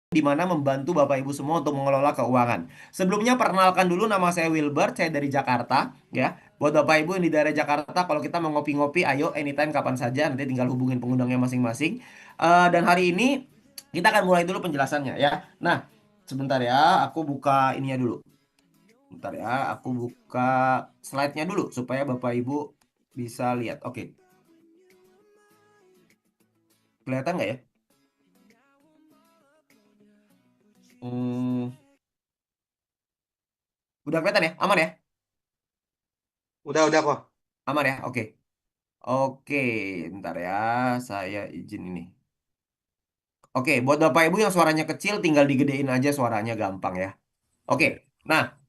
di mana membantu Bapak Ibu semua untuk mengelola keuangan. Sebelumnya perkenalkan dulu, nama saya Wilbert, saya dari Jakarta ya. Buat Bapak Ibu yang di daerah Jakarta, kalau kita mau ngopi-ngopi, ayo anytime kapan saja, nanti tinggal hubungin pengundangnya masing-masing. Dan hari ini kita akan mulai dulu penjelasannya ya. Nah, sebentar ya, aku buka ininya dulu. Bentar ya, aku buka slide-nya dulu supaya Bapak Ibu bisa lihat. Oke, kelihatan nggak ya? Hmm, udah kelihatan ya? Aman ya? Udah kok. Aman ya? Oke. Oke, bentar ya, saya izin ini. Oke, buat Bapak Ibu yang suaranya kecil, tinggal digedein aja suaranya gampang ya. Oke, Oke. nah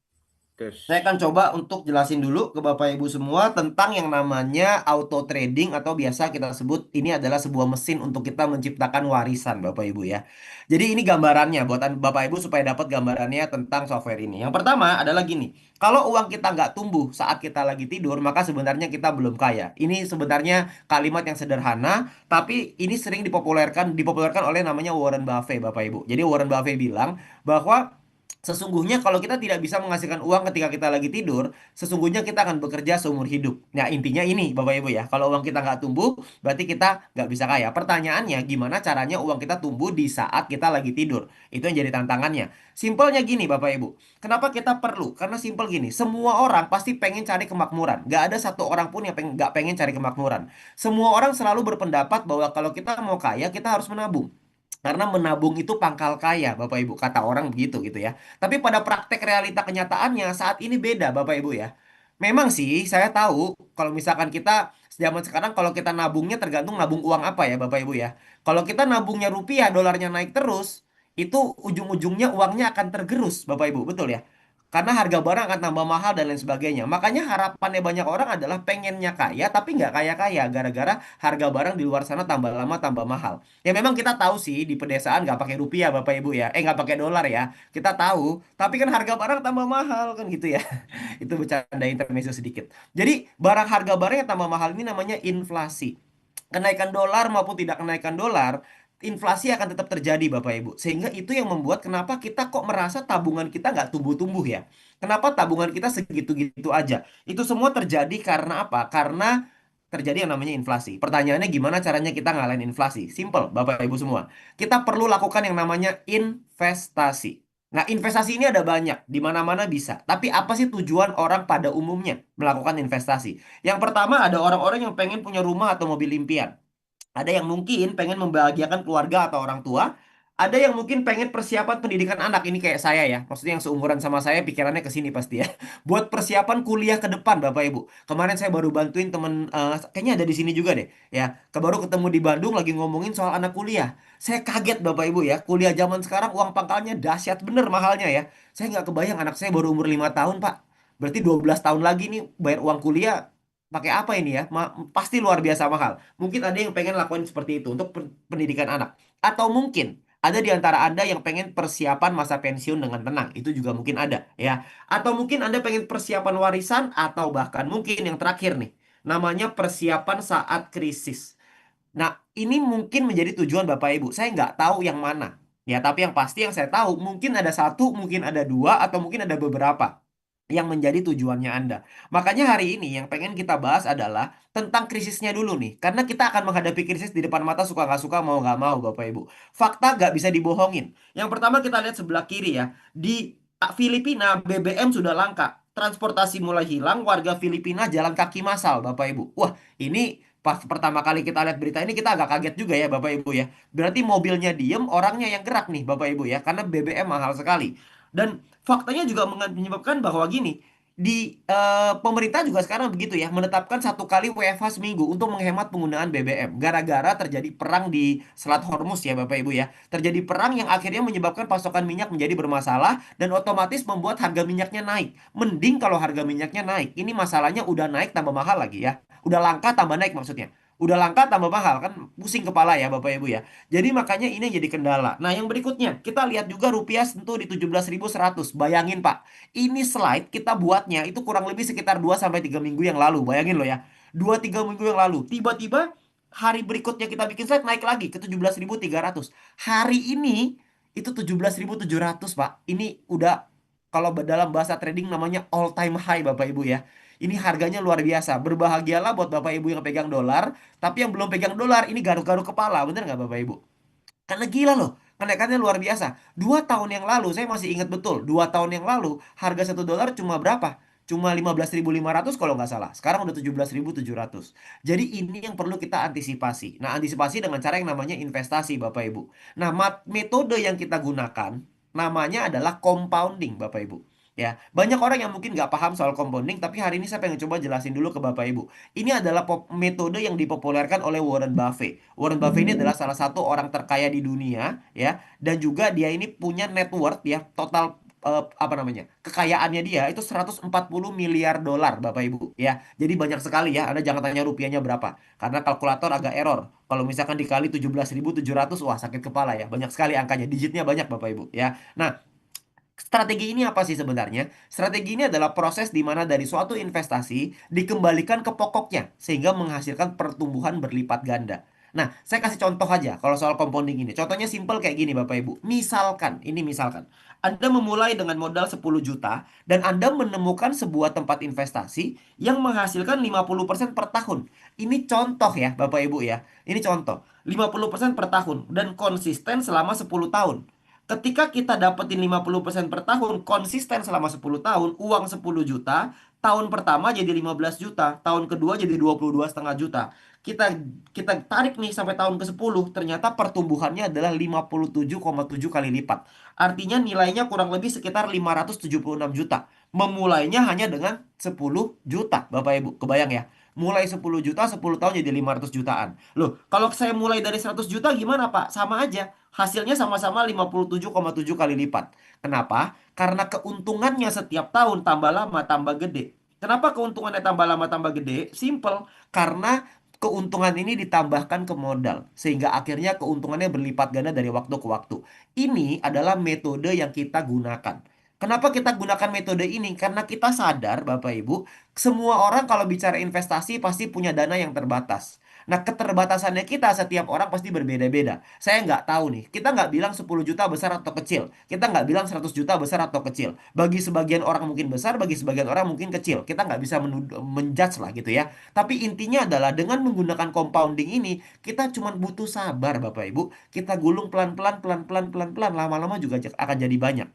saya Terus. akan coba untuk jelasin dulu ke Bapak Ibu semua tentang yang namanya auto trading atau biasa kita sebut ini adalah sebuah mesin untuk kita menciptakan warisan Bapak Ibu ya. Jadi ini gambarannya buat Bapak Ibu supaya dapat gambarannya tentang software ini. Yang pertama adalah gini, kalau uang kita nggak tumbuh saat kita lagi tidur, maka sebenarnya kita belum kaya. Ini sebenarnya kalimat yang sederhana, tapi ini sering dipopulerkan oleh namanya Warren Buffett Bapak Ibu. Jadi Warren Buffett bilang bahwa sesungguhnya kalau kita tidak bisa menghasilkan uang ketika kita lagi tidur, sesungguhnya kita akan bekerja seumur hidup. Nah, intinya ini, Bapak Ibu ya. Kalau uang kita nggak tumbuh, berarti kita nggak bisa kaya. Pertanyaannya, gimana caranya uang kita tumbuh di saat kita lagi tidur? Itu yang jadi tantangannya. Simpelnya gini, Bapak Ibu. Kenapa kita perlu? Karena simpel gini, semua orang pasti pengen cari kemakmuran. Nggak ada satu orang pun yang nggak pengen cari kemakmuran. Semua orang selalu berpendapat bahwa kalau kita mau kaya, kita harus menabung. Karena menabung itu pangkal kaya, Bapak Ibu. Kata orang begitu gitu ya. Tapi pada praktek realita kenyataannya saat ini beda, Bapak Ibu ya. Memang sih saya tahu kalau misalkan kita zaman sekarang kalau kita nabungnya tergantung nabung uang apa ya, Bapak Ibu ya. Kalau kita nabungnya rupiah, dolarnya naik terus, itu ujung-ujungnya uangnya akan tergerus, Bapak Ibu. Betul ya? Karena harga barang akan tambah mahal dan lain sebagainya. Makanya harapannya banyak orang adalah pengennya kaya tapi nggak kaya-kaya gara-gara harga barang di luar sana tambah lama tambah mahal. Ya memang kita tahu sih di pedesaan nggak pakai rupiah Bapak Ibu ya. Nggak pakai dolar ya. Kita tahu. Tapi kan harga barang tambah mahal kan gitu ya. Itu bercanda intermezzo sedikit. Jadi harga barang yang tambah mahal ini namanya inflasi. Kenaikan dolar maupun tidak kenaikan dolar, inflasi akan tetap terjadi Bapak Ibu. Sehingga itu yang membuat kenapa kita kok merasa tabungan kita nggak tumbuh-tumbuh ya. Kenapa tabungan kita segitu-gitu aja. Itu semua terjadi karena apa? Karena terjadi yang namanya inflasi. Pertanyaannya gimana caranya kita ngalahin inflasi? Simple, Bapak Ibu semua. Kita perlu lakukan yang namanya investasi. Nah, investasi ini ada banyak, di mana-mana bisa. Tapi apa sih tujuan orang pada umumnya melakukan investasi? Yang pertama ada orang-orang yang pengen punya rumah atau mobil impian. Ada yang mungkin pengen membahagiakan keluarga atau orang tua. Ada yang mungkin pengen persiapan pendidikan anak. Ini kayak saya ya. Maksudnya yang seumuran sama saya pikirannya ke sini pasti ya. Buat persiapan kuliah ke depan Bapak Ibu. Kemarin saya baru bantuin temen, kayaknya ada di sini juga deh. Ya, baru ketemu di Bandung lagi ngomongin soal anak kuliah. Saya kaget Bapak Ibu ya. Kuliah zaman sekarang uang pangkalnya dahsyat bener mahalnya ya. Saya nggak kebayang anak saya baru umur 5 tahun Pak. Berarti 12 tahun lagi nih bayar uang kuliah pakai apa ini ya? Pasti luar biasa mahal. Mungkin ada yang pengen lakuin seperti itu untuk pendidikan anak. Atau mungkin ada di antara Anda yang pengen persiapan masa pensiun dengan tenang. Itu juga mungkin ada ya. Atau mungkin Anda pengen persiapan warisan atau bahkan mungkin yang terakhir nih. Namanya persiapan saat krisis. Nah, ini mungkin menjadi tujuan Bapak Ibu. Saya nggak tahu yang mana. Ya, tapi yang pasti yang saya tahu mungkin ada satu, mungkin ada dua, atau mungkin ada beberapa yang menjadi tujuannya Anda. Makanya hari ini yang pengen kita bahas adalah tentang krisisnya dulu nih. Karena kita akan menghadapi krisis di depan mata suka nggak suka mau nggak mau Bapak Ibu. Fakta nggak bisa dibohongin. Yang pertama kita lihat sebelah kiri ya. Di Filipina BBM sudah langka. Transportasi mulai hilang, warga Filipina jalan kaki massal Bapak Ibu. Wah, ini pas pertama kali kita lihat berita ini kita agak kaget juga ya Bapak Ibu ya. Berarti mobilnya diem, orangnya yang gerak nih Bapak Ibu ya. Karena BBM mahal sekali. Dan faktanya juga menyebabkan bahwa gini, di pemerintah juga sekarang begitu ya, menetapkan satu kali WFH seminggu untuk menghemat penggunaan BBM. Gara-gara terjadi perang di Selat Hormuz ya Bapak Ibu ya. Terjadi perang yang akhirnya menyebabkan pasokan minyak menjadi bermasalah dan otomatis membuat harga minyaknya naik. Mending kalau harga minyaknya naik. Ini masalahnya udah naik tambah mahal lagi ya. Udah langka tambah naik maksudnya. Udah langka tambah mahal kan pusing kepala ya Bapak Ibu ya. Jadi makanya ini yang jadi kendala. Nah, yang berikutnya, kita lihat juga rupiah sentuh di 17.100. Bayangin Pak, ini slide kita buatnya itu kurang lebih sekitar 2 sampai 3 minggu yang lalu. Bayangin loh ya, 2 3 minggu yang lalu. Tiba-tiba hari berikutnya kita bikin slide naik lagi ke 17.300. Hari ini itu 17.700 Pak. Ini udah kalau dalam bahasa trading namanya all time high Bapak Ibu ya. Ini harganya luar biasa. Berbahagialah buat Bapak Ibu yang pegang dolar, tapi yang belum pegang dolar ini garuk-garuk kepala, bener nggak Bapak Ibu? Karena gila loh, kenaikannya luar biasa. 2 tahun yang lalu, saya masih ingat betul, 2 tahun yang lalu harga 1 dolar cuma berapa? Cuma 15.500 kalau nggak salah. Sekarang udah 17.700. Jadi ini yang perlu kita antisipasi. Nah, antisipasi dengan cara yang namanya investasi, Bapak Ibu. Nah, metode yang kita gunakan namanya adalah compounding, Bapak Ibu. Ya, banyak orang yang mungkin nggak paham soal compounding, tapi hari ini saya pengen coba jelasin dulu ke Bapak Ibu. Ini adalah metode yang dipopulerkan oleh Warren Buffett. Warren Buffett ini adalah salah satu orang terkaya di dunia ya, dan juga dia ini punya net worth ya, total apa namanya? Kekayaannya dia itu 140 miliar dolar Bapak Ibu ya. Jadi banyak sekali ya. Anda jangan tanya rupiahnya berapa karena kalkulator agak error. Kalau misalkan dikali 17.700, wah sakit kepala ya. Banyak sekali angkanya, digitnya banyak Bapak Ibu ya. Nah, strategi ini apa sih sebenarnya? Strategi ini adalah proses di mana dari suatu investasi dikembalikan ke pokoknya sehingga menghasilkan pertumbuhan berlipat ganda. Nah, saya kasih contoh aja kalau soal compounding ini. Contohnya simple kayak gini Bapak Ibu. Misalkan, Anda memulai dengan modal 10 juta dan Anda menemukan sebuah tempat investasi yang menghasilkan 50% per tahun. Ini contoh ya Bapak Ibu ya. Ini contoh. 50% per tahun dan konsisten selama 10 tahun. Ketika kita dapetin 50% per tahun, konsisten selama 10 tahun, uang 10 juta, tahun pertama jadi 15 juta, tahun kedua jadi 22,5 juta. Kita kita tarik nih sampai tahun ke-10, ternyata pertumbuhannya adalah 57,7 kali lipat. Artinya nilainya kurang lebih sekitar 576 juta. Memulainya hanya dengan 10 juta, Bapak Ibu. Kebayang ya? Mulai 10 juta, 10 tahun jadi 500 jutaan. Loh, kalau saya mulai dari 100 juta gimana, Pak? Sama aja. Hasilnya sama-sama 57,7 kali lipat. Kenapa? Karena keuntungannya setiap tahun tambah lama tambah gede. Kenapa keuntungannya tambah lama tambah gede? Simple. Karena keuntungan ini ditambahkan ke modal. Sehingga akhirnya keuntungannya berlipat ganda dari waktu ke waktu. Ini adalah metode yang kita gunakan. Kenapa kita gunakan metode ini? Karena kita sadar, Bapak Ibu, semua orang kalau bicara investasi pasti punya dana yang terbatas. Nah, keterbatasannya kita setiap orang pasti berbeda-beda. Saya nggak tahu nih, kita nggak bilang 10 juta besar atau kecil. Kita nggak bilang 100 juta besar atau kecil. Bagi sebagian orang mungkin besar, bagi sebagian orang mungkin kecil. Kita nggak bisa menjudge lah gitu ya. Tapi intinya adalah dengan menggunakan compounding ini, kita cuma butuh sabar Bapak Ibu. Kita gulung pelan-pelan, pelan-pelan, pelan-pelan. Lama-lama juga akan jadi banyak.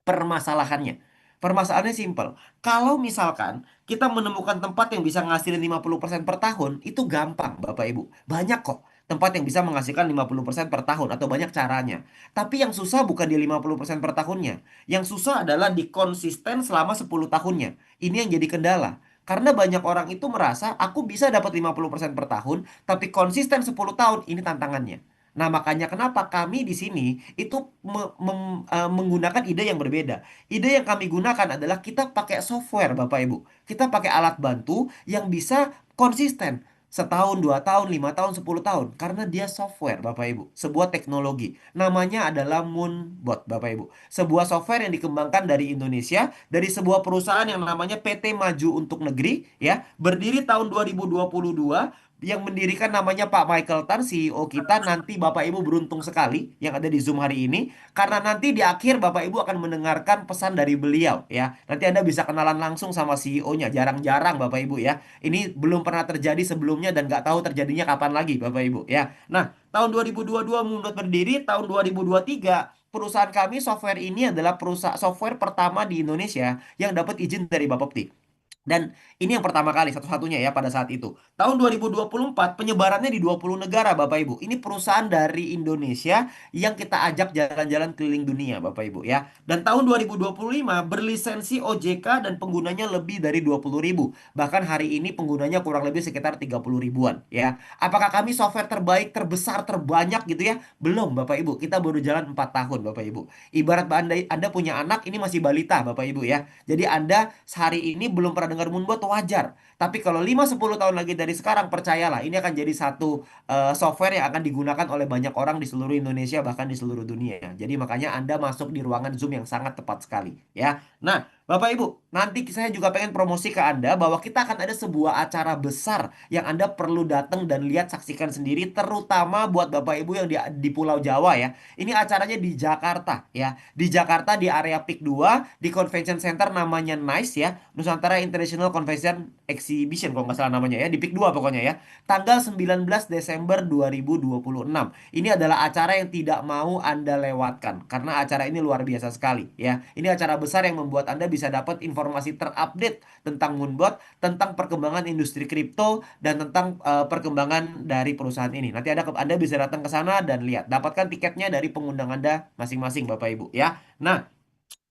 Permasalahannya simpel. Kalau misalkan kita menemukan tempat yang bisa ngasilin 50% per tahun, itu gampang, Bapak Ibu. Banyak kok tempat yang bisa menghasilkan 50% per tahun atau banyak caranya. Tapi yang susah bukan di 50% per tahunnya. Yang susah adalah di konsisten selama 10 tahunnya. Ini yang jadi kendala. Karena banyak orang itu merasa aku bisa dapat 50% per tahun, tapi konsisten 10 tahun, ini tantangannya. Nah, makanya kenapa kami di sini itu menggunakan ide yang berbeda. Ide yang kami gunakan adalah kita pakai software, Bapak Ibu. Kita pakai alat bantu yang bisa konsisten. Setahun, 2 tahun, 5 tahun, 10 tahun. Karena dia software, Bapak Ibu. Sebuah teknologi. Namanya adalah Moonbot, Bapak Ibu. Sebuah software yang dikembangkan dari Indonesia. Dari sebuah perusahaan yang namanya PT Maju Untuk Negeri. Ya, berdiri tahun 2022, yang mendirikan namanya Pak Michael Tan, CEO kita. Nanti Bapak Ibu beruntung sekali yang ada di Zoom hari ini, karena nanti di akhir Bapak Ibu akan mendengarkan pesan dari beliau ya. Nanti Anda bisa kenalan langsung sama CEO-nya. Jarang-jarang Bapak Ibu ya. Ini belum pernah terjadi sebelumnya dan nggak tahu terjadinya kapan lagi Bapak Ibu ya. Nah, tahun 2022 Mundot berdiri, tahun 2023 perusahaan kami software ini adalah perusahaan software pertama di Indonesia yang dapat izin dari Bapepti. Dan ini yang pertama kali satu-satunya ya pada saat itu. Tahun 2024 penyebarannya di 20 negara Bapak Ibu. Ini perusahaan dari Indonesia yang kita ajak jalan-jalan keliling dunia Bapak Ibu ya. Dan tahun 2025 berlisensi OJK dan penggunanya lebih dari 20 ribu. Bahkan hari ini penggunanya kurang lebih sekitar 30 ribuan ya. Apakah kami software terbaik, terbesar, terbanyak gitu ya? Belum Bapak Ibu. Kita baru jalan 4 tahun Bapak Ibu. Ibarat Anda punya anak ini masih balita Bapak Ibu ya. Jadi Anda sehari ini belum pernah dengar Moonbot, wajar. Tapi kalau 5-10 tahun lagi dari sekarang, percayalah ini akan jadi satu software yang akan digunakan oleh banyak orang di seluruh Indonesia bahkan di seluruh dunia. Jadi makanya Anda masuk di ruangan Zoom yang sangat tepat sekali ya. Nah, Bapak Ibu, nanti saya juga pengen promosi ke Anda bahwa kita akan ada sebuah acara besar yang Anda perlu datang dan lihat saksikan sendiri, terutama buat Bapak Ibu yang di Pulau Jawa ya. Ini acaranya di Jakarta ya. Di Jakarta di area PIK 2 di Convention Center namanya NICE ya, Nusantara International Convention Exhibition kalau nggak salah namanya ya, di PIK 2 pokoknya ya. Tanggal 19 Desember 2026. Ini adalah acara yang tidak mau Anda lewatkan karena acara ini luar biasa sekali ya. Ini acara besar yang membuat Anda bisa dapat informasi terupdate tentang Moonbot, tentang perkembangan industri kripto dan tentang perkembangan dari perusahaan ini. Nanti Anda bisa datang ke sana dan lihat. Dapatkan tiketnya dari pengundang Anda masing-masing Bapak Ibu ya. Nah,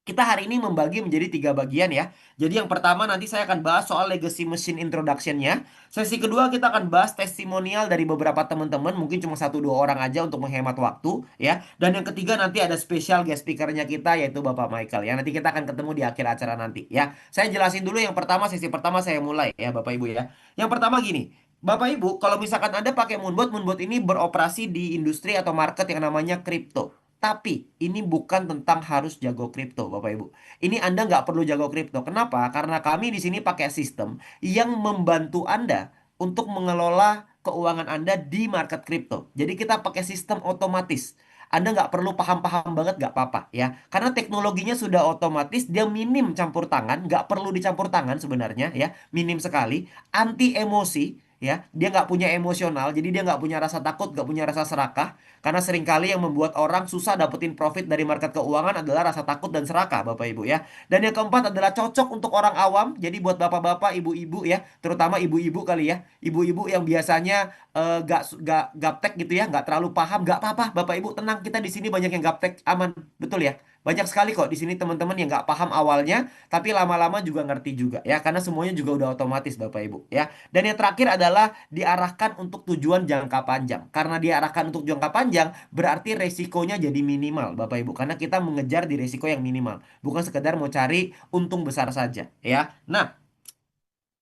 kita hari ini membagi menjadi tiga bagian ya. Jadi yang pertama nanti saya akan bahas soal legacy machine introduction-nya. Sesi kedua kita akan bahas testimonial dari beberapa teman-teman, mungkin cuma satu dua orang aja untuk menghemat waktu ya. Dan yang ketiga nanti ada spesial guest speaker-nya kita yaitu Bapak Michael ya. Nanti kita akan ketemu di akhir acara nanti ya. Saya jelasin dulu yang pertama, sesi pertama saya mulai ya Bapak Ibu ya. Yang pertama gini. Bapak Ibu, kalau misalkan Anda pakai Moonbot, Moonbot ini beroperasi di industri atau market yang namanya kripto. Tapi ini bukan tentang harus jago kripto, Bapak Ibu. Ini Anda nggak perlu jago kripto. Kenapa? Karena kami di sini pakai sistem yang membantu Anda untuk mengelola keuangan Anda di market kripto. Jadi kita pakai sistem otomatis. Anda nggak perlu paham-paham banget, nggak apa-apa ya. Karena teknologinya sudah otomatis, dia minim campur tangan, nggak perlu dicampur tangan sebenarnya ya, minim sekali, anti emosi ya. Dia nggak punya emosional, jadi dia nggak punya rasa takut, nggak punya rasa serakah. Karena seringkali yang membuat orang susah dapetin profit dari market keuangan adalah rasa takut dan serakah, Bapak Ibu ya. Dan yang keempat adalah cocok untuk orang awam. Jadi buat bapak-bapak, ibu-ibu ya, terutama ibu-ibu kali ya, ibu-ibu yang biasanya gak gaptek gitu ya, nggak terlalu paham, nggak apa-apa, Bapak Ibu tenang, kita di sini banyak yang gaptek, aman, betul ya. Banyak sekali kok di sini teman-teman yang nggak paham awalnya, tapi lama-lama juga ngerti juga ya, karena semuanya juga udah otomatis, Bapak Ibu ya. Dan yang terakhir adalah diarahkan untuk tujuan jangka panjang. Karena diarahkan untuk jangka panjang, berarti resikonya jadi minimal, Bapak Ibu. Karena kita mengejar di resiko yang minimal, bukan sekedar mau cari untung besar saja, ya. Nah,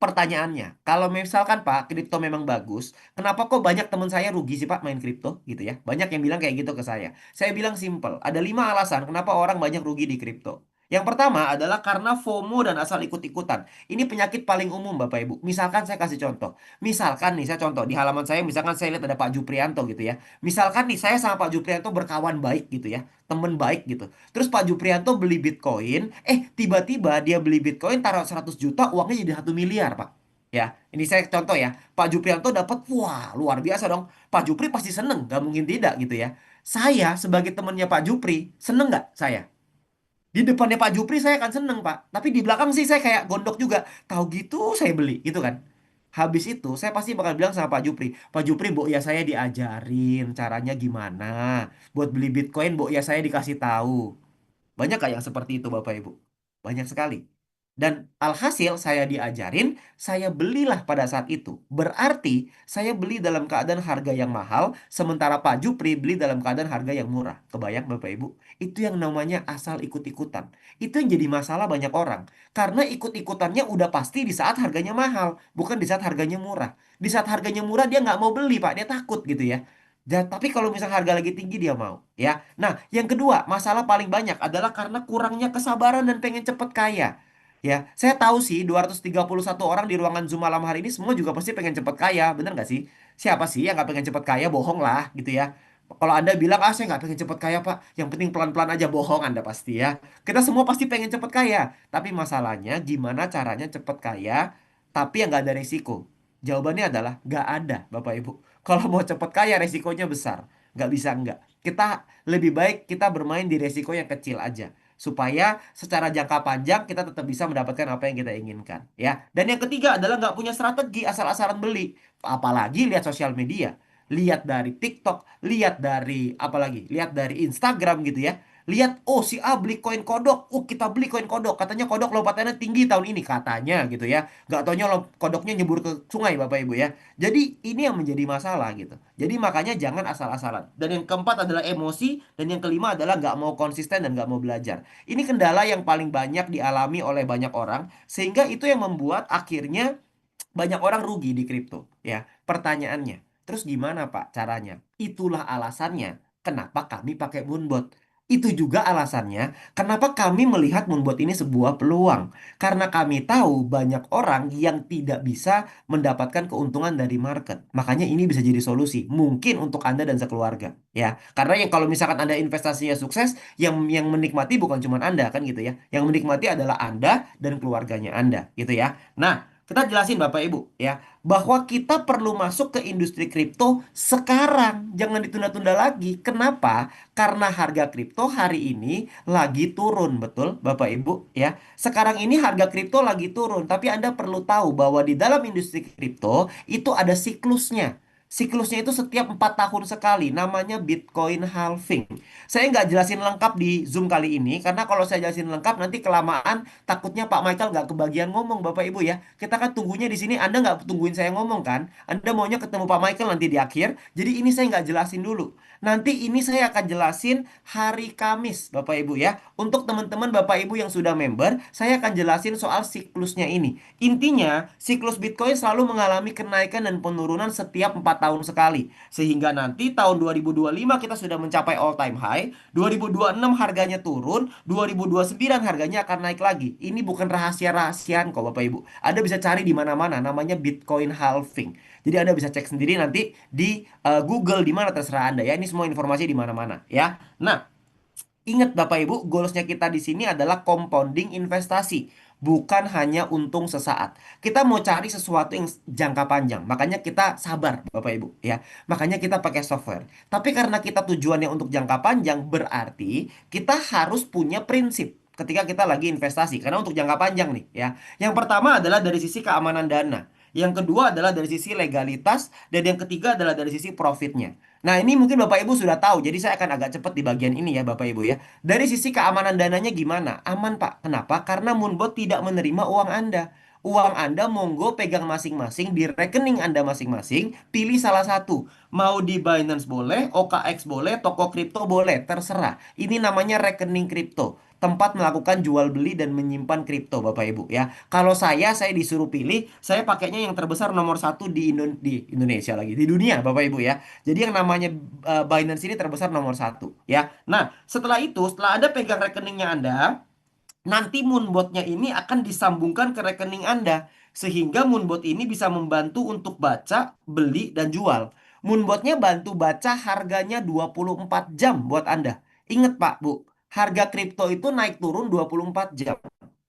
pertanyaannya, kalau misalkan Pak, kripto memang bagus, kenapa kok banyak teman saya rugi sih Pak main kripto gitu ya? Banyak yang bilang kayak gitu ke saya. Saya bilang simple, ada 5 alasan kenapa orang banyak rugi di kripto. Yang pertama adalah karena FOMO dan asal ikut-ikutan. Ini penyakit paling umum Bapak Ibu. Misalkan saya kasih contoh. Misalkan nih, saya contoh di halaman saya, misalkan saya lihat ada Pak Juprianto gitu ya. Misalkan nih, saya sama Pak Juprianto berkawan baik gitu ya. Temen baik gitu. Terus Pak Juprianto beli Bitcoin, tiba-tiba dia beli Bitcoin taruh 100 juta, uangnya jadi 1 miliar, Pak. Ya, ini saya contoh ya. Pak Juprianto dapat, wah luar biasa dong. Pak Jupri pasti seneng, gak mungkin tidak gitu ya. Saya sebagai temennya Pak Jupri, seneng nggak saya? Di depannya Pak Jupri saya akan seneng, Pak. Tapi di belakang sih saya kayak gondok juga. Tahu gitu saya beli, gitu kan. Habis itu saya pasti bakal bilang sama Pak Jupri, Pak Jupri, Mbok ya saya diajarin caranya gimana. Buat beli Bitcoin, Mbok ya saya dikasih tahu. Banyak gak yang seperti itu Bapak Ibu? Banyak sekali. Dan alhasil saya diajarin, saya belilah pada saat itu. Berarti saya beli dalam keadaan harga yang mahal, sementara Pak Jupri beli dalam keadaan harga yang murah. Kebayang Bapak Ibu? Itu yang namanya asal ikut-ikutan. Itu yang jadi masalah banyak orang. Karena ikut-ikutannya udah pasti di saat harganya mahal, bukan di saat harganya murah. Di saat harganya murah dia nggak mau beli Pak, dia takut gitu ya. Tapi kalau misal harga lagi tinggi dia mau, ya. Nah, yang kedua, masalah paling banyak adalah karena kurangnya kesabaran dan pengen cepet kaya. Ya, saya tahu sih 231 orang di ruangan Zoom malam hari ini semua juga pasti pengen cepet kaya, bener nggak sih? Siapa sih yang nggak pengen cepet kaya? Bohong lah, gitu ya. Kalau Anda bilang, ah saya nggak pengen cepet kaya Pak, yang penting pelan-pelan aja, bohong Anda pasti ya. Kita semua pasti pengen cepet kaya, tapi masalahnya gimana caranya cepet kaya, tapi yang nggak ada resiko. Jawabannya adalah nggak ada, Bapak Ibu. Kalau mau cepet kaya resikonya besar. Nggak bisa nggak. Kita lebih baik kita bermain di resiko yang kecil aja. Supaya secara jangka panjang kita tetap bisa mendapatkan apa yang kita inginkan. Ya. Dan yang ketiga adalah nggak punya strategi, asal-asalan beli. Apalagi lihat sosial media. Lihat dari TikTok, lihat dari apalagi, lihat dari Instagram gitu ya. Lihat, oh si A beli koin kodok, oh kita beli koin kodok. Katanya kodok lompatannya tinggi tahun ini, katanya gitu ya. Nggak taunya kodoknya nyebur ke sungai Bapak Ibu ya. Jadi ini yang menjadi masalah gitu. Jadi makanya jangan asal-asalan. Dan yang keempat adalah emosi. Dan yang kelima adalah nggak mau konsisten dan nggak mau belajar. Ini kendala yang paling banyak dialami oleh banyak orang. Sehingga itu yang membuat akhirnya banyak orang rugi di kripto. Ya, pertanyaannya. Terus gimana Pak caranya? Itulah alasannya kenapa kami pakai Moonbot. Itu juga alasannya kenapa kami melihat Moonbot ini sebuah peluang. Karena kami tahu banyak orang yang tidak bisa mendapatkan keuntungan dari market. Makanya ini bisa jadi solusi. Mungkin untuk Anda dan sekeluarga. Ya, karena yang kalau misalkan Anda investasinya sukses, yang menikmati bukan cuma Anda kan gitu ya. Yang menikmati adalah Anda dan keluarganya Anda gitu ya. Nah, kita jelasin Bapak Ibu ya bahwa kita perlu masuk ke industri kripto sekarang, jangan ditunda-tunda lagi. Kenapa? Karena harga kripto hari ini lagi turun, betul Bapak Ibu ya. Sekarang ini harga kripto lagi turun, tapi Anda perlu tahu bahwa di dalam industri kripto itu ada siklusnya. Siklusnya itu setiap 4 tahun sekali, namanya Bitcoin halving. Saya nggak jelasin lengkap di Zoom kali ini, karena kalau saya jelasin lengkap nanti kelamaan, takutnya Pak Michael nggak kebagian ngomong, Bapak Ibu ya. Kita kan tunggunya di sini, Anda nggak tungguin saya ngomong kan? Anda maunya ketemu Pak Michael nanti di akhir, jadi ini saya nggak jelasin dulu. Nanti ini saya akan jelasin hari Kamis, Bapak Ibu ya. Untuk teman-teman Bapak Ibu yang sudah member, saya akan jelasin soal siklusnya ini. Intinya, siklus Bitcoin selalu mengalami kenaikan dan penurunan setiap 4 tahun sekali. Sehingga nanti tahun 2025 kita sudah mencapai all time high, 2026 harganya turun, 2029 harganya akan naik lagi. Ini bukan rahasia-rahasiaan kok Bapak Ibu. Anda bisa cari di mana-mana, namanya Bitcoin halving. Jadi Anda bisa cek sendiri nanti di Google di mana terserah Anda ya. Ini semua informasi di mana-mana ya. Nah, ingat Bapak Ibu, goalsnya kita di sini adalah compounding investasi, bukan hanya untung sesaat. Kita mau cari sesuatu yang jangka panjang, makanya kita sabar Bapak Ibu ya. Makanya kita pakai software. Tapi karena kita tujuannya untuk jangka panjang, berarti kita harus punya prinsip ketika kita lagi investasi. Karena untuk jangka panjang nih ya. Yang pertama adalah dari sisi keamanan dana. Yang kedua adalah dari sisi legalitas, dan yang ketiga adalah dari sisi profitnya. Nah, ini mungkin Bapak Ibu sudah tahu, jadi saya akan agak cepat di bagian ini ya Bapak Ibu ya. Dari sisi keamanan dananya gimana? Aman Pak. Kenapa? Karena Moonbot tidak menerima uang Anda. Uang Anda monggo pegang masing-masing di rekening Anda masing-masing, pilih salah satu. Mau di Binance boleh, OKX boleh, toko kripto boleh, terserah. Ini namanya rekening kripto. Tempat melakukan jual beli dan menyimpan kripto Bapak Ibu ya. Kalau saya disuruh pilih, saya pakainya yang terbesar nomor satu di Indonesia lagi, di dunia Bapak Ibu ya. Jadi yang namanya Binance ini terbesar nomor satu ya. Nah, setelah itu, setelah Anda pegang rekeningnya Anda, nanti Moonbot-nya ini akan disambungkan ke rekening Anda. Sehingga Moonbot ini bisa membantu untuk baca, beli, dan jual. Moonbot-nya bantu baca harganya 24 jam buat Anda. Ingat Pak, Bu, harga kripto itu naik turun 24 jam.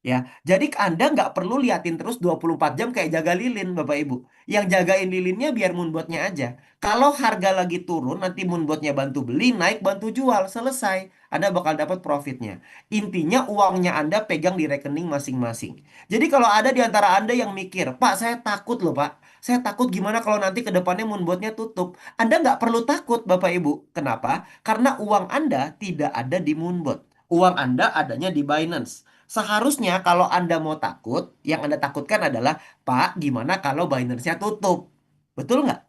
Ya, jadi Anda nggak perlu liatin terus 24 jam kayak jaga lilin, Bapak Ibu. Yang jagain lilinnya biar Moonbot-nya aja. Kalau harga lagi turun, nanti Moonbot-nya bantu beli, naik bantu jual, selesai. Anda bakal dapat profitnya. Intinya uangnya Anda pegang di rekening masing-masing. Jadi kalau ada di antara Anda yang mikir, Pak, saya takut loh, Pak. Saya takut gimana kalau nanti ke depannya Moonbot-nya tutup. Anda nggak perlu takut, Bapak Ibu. Kenapa? Karena uang Anda tidak ada di Moonbot. Uang Anda adanya di Binance. Seharusnya kalau Anda mau takut, yang Anda takutkan adalah, Pak, gimana kalau Binance-nya tutup? Betul nggak?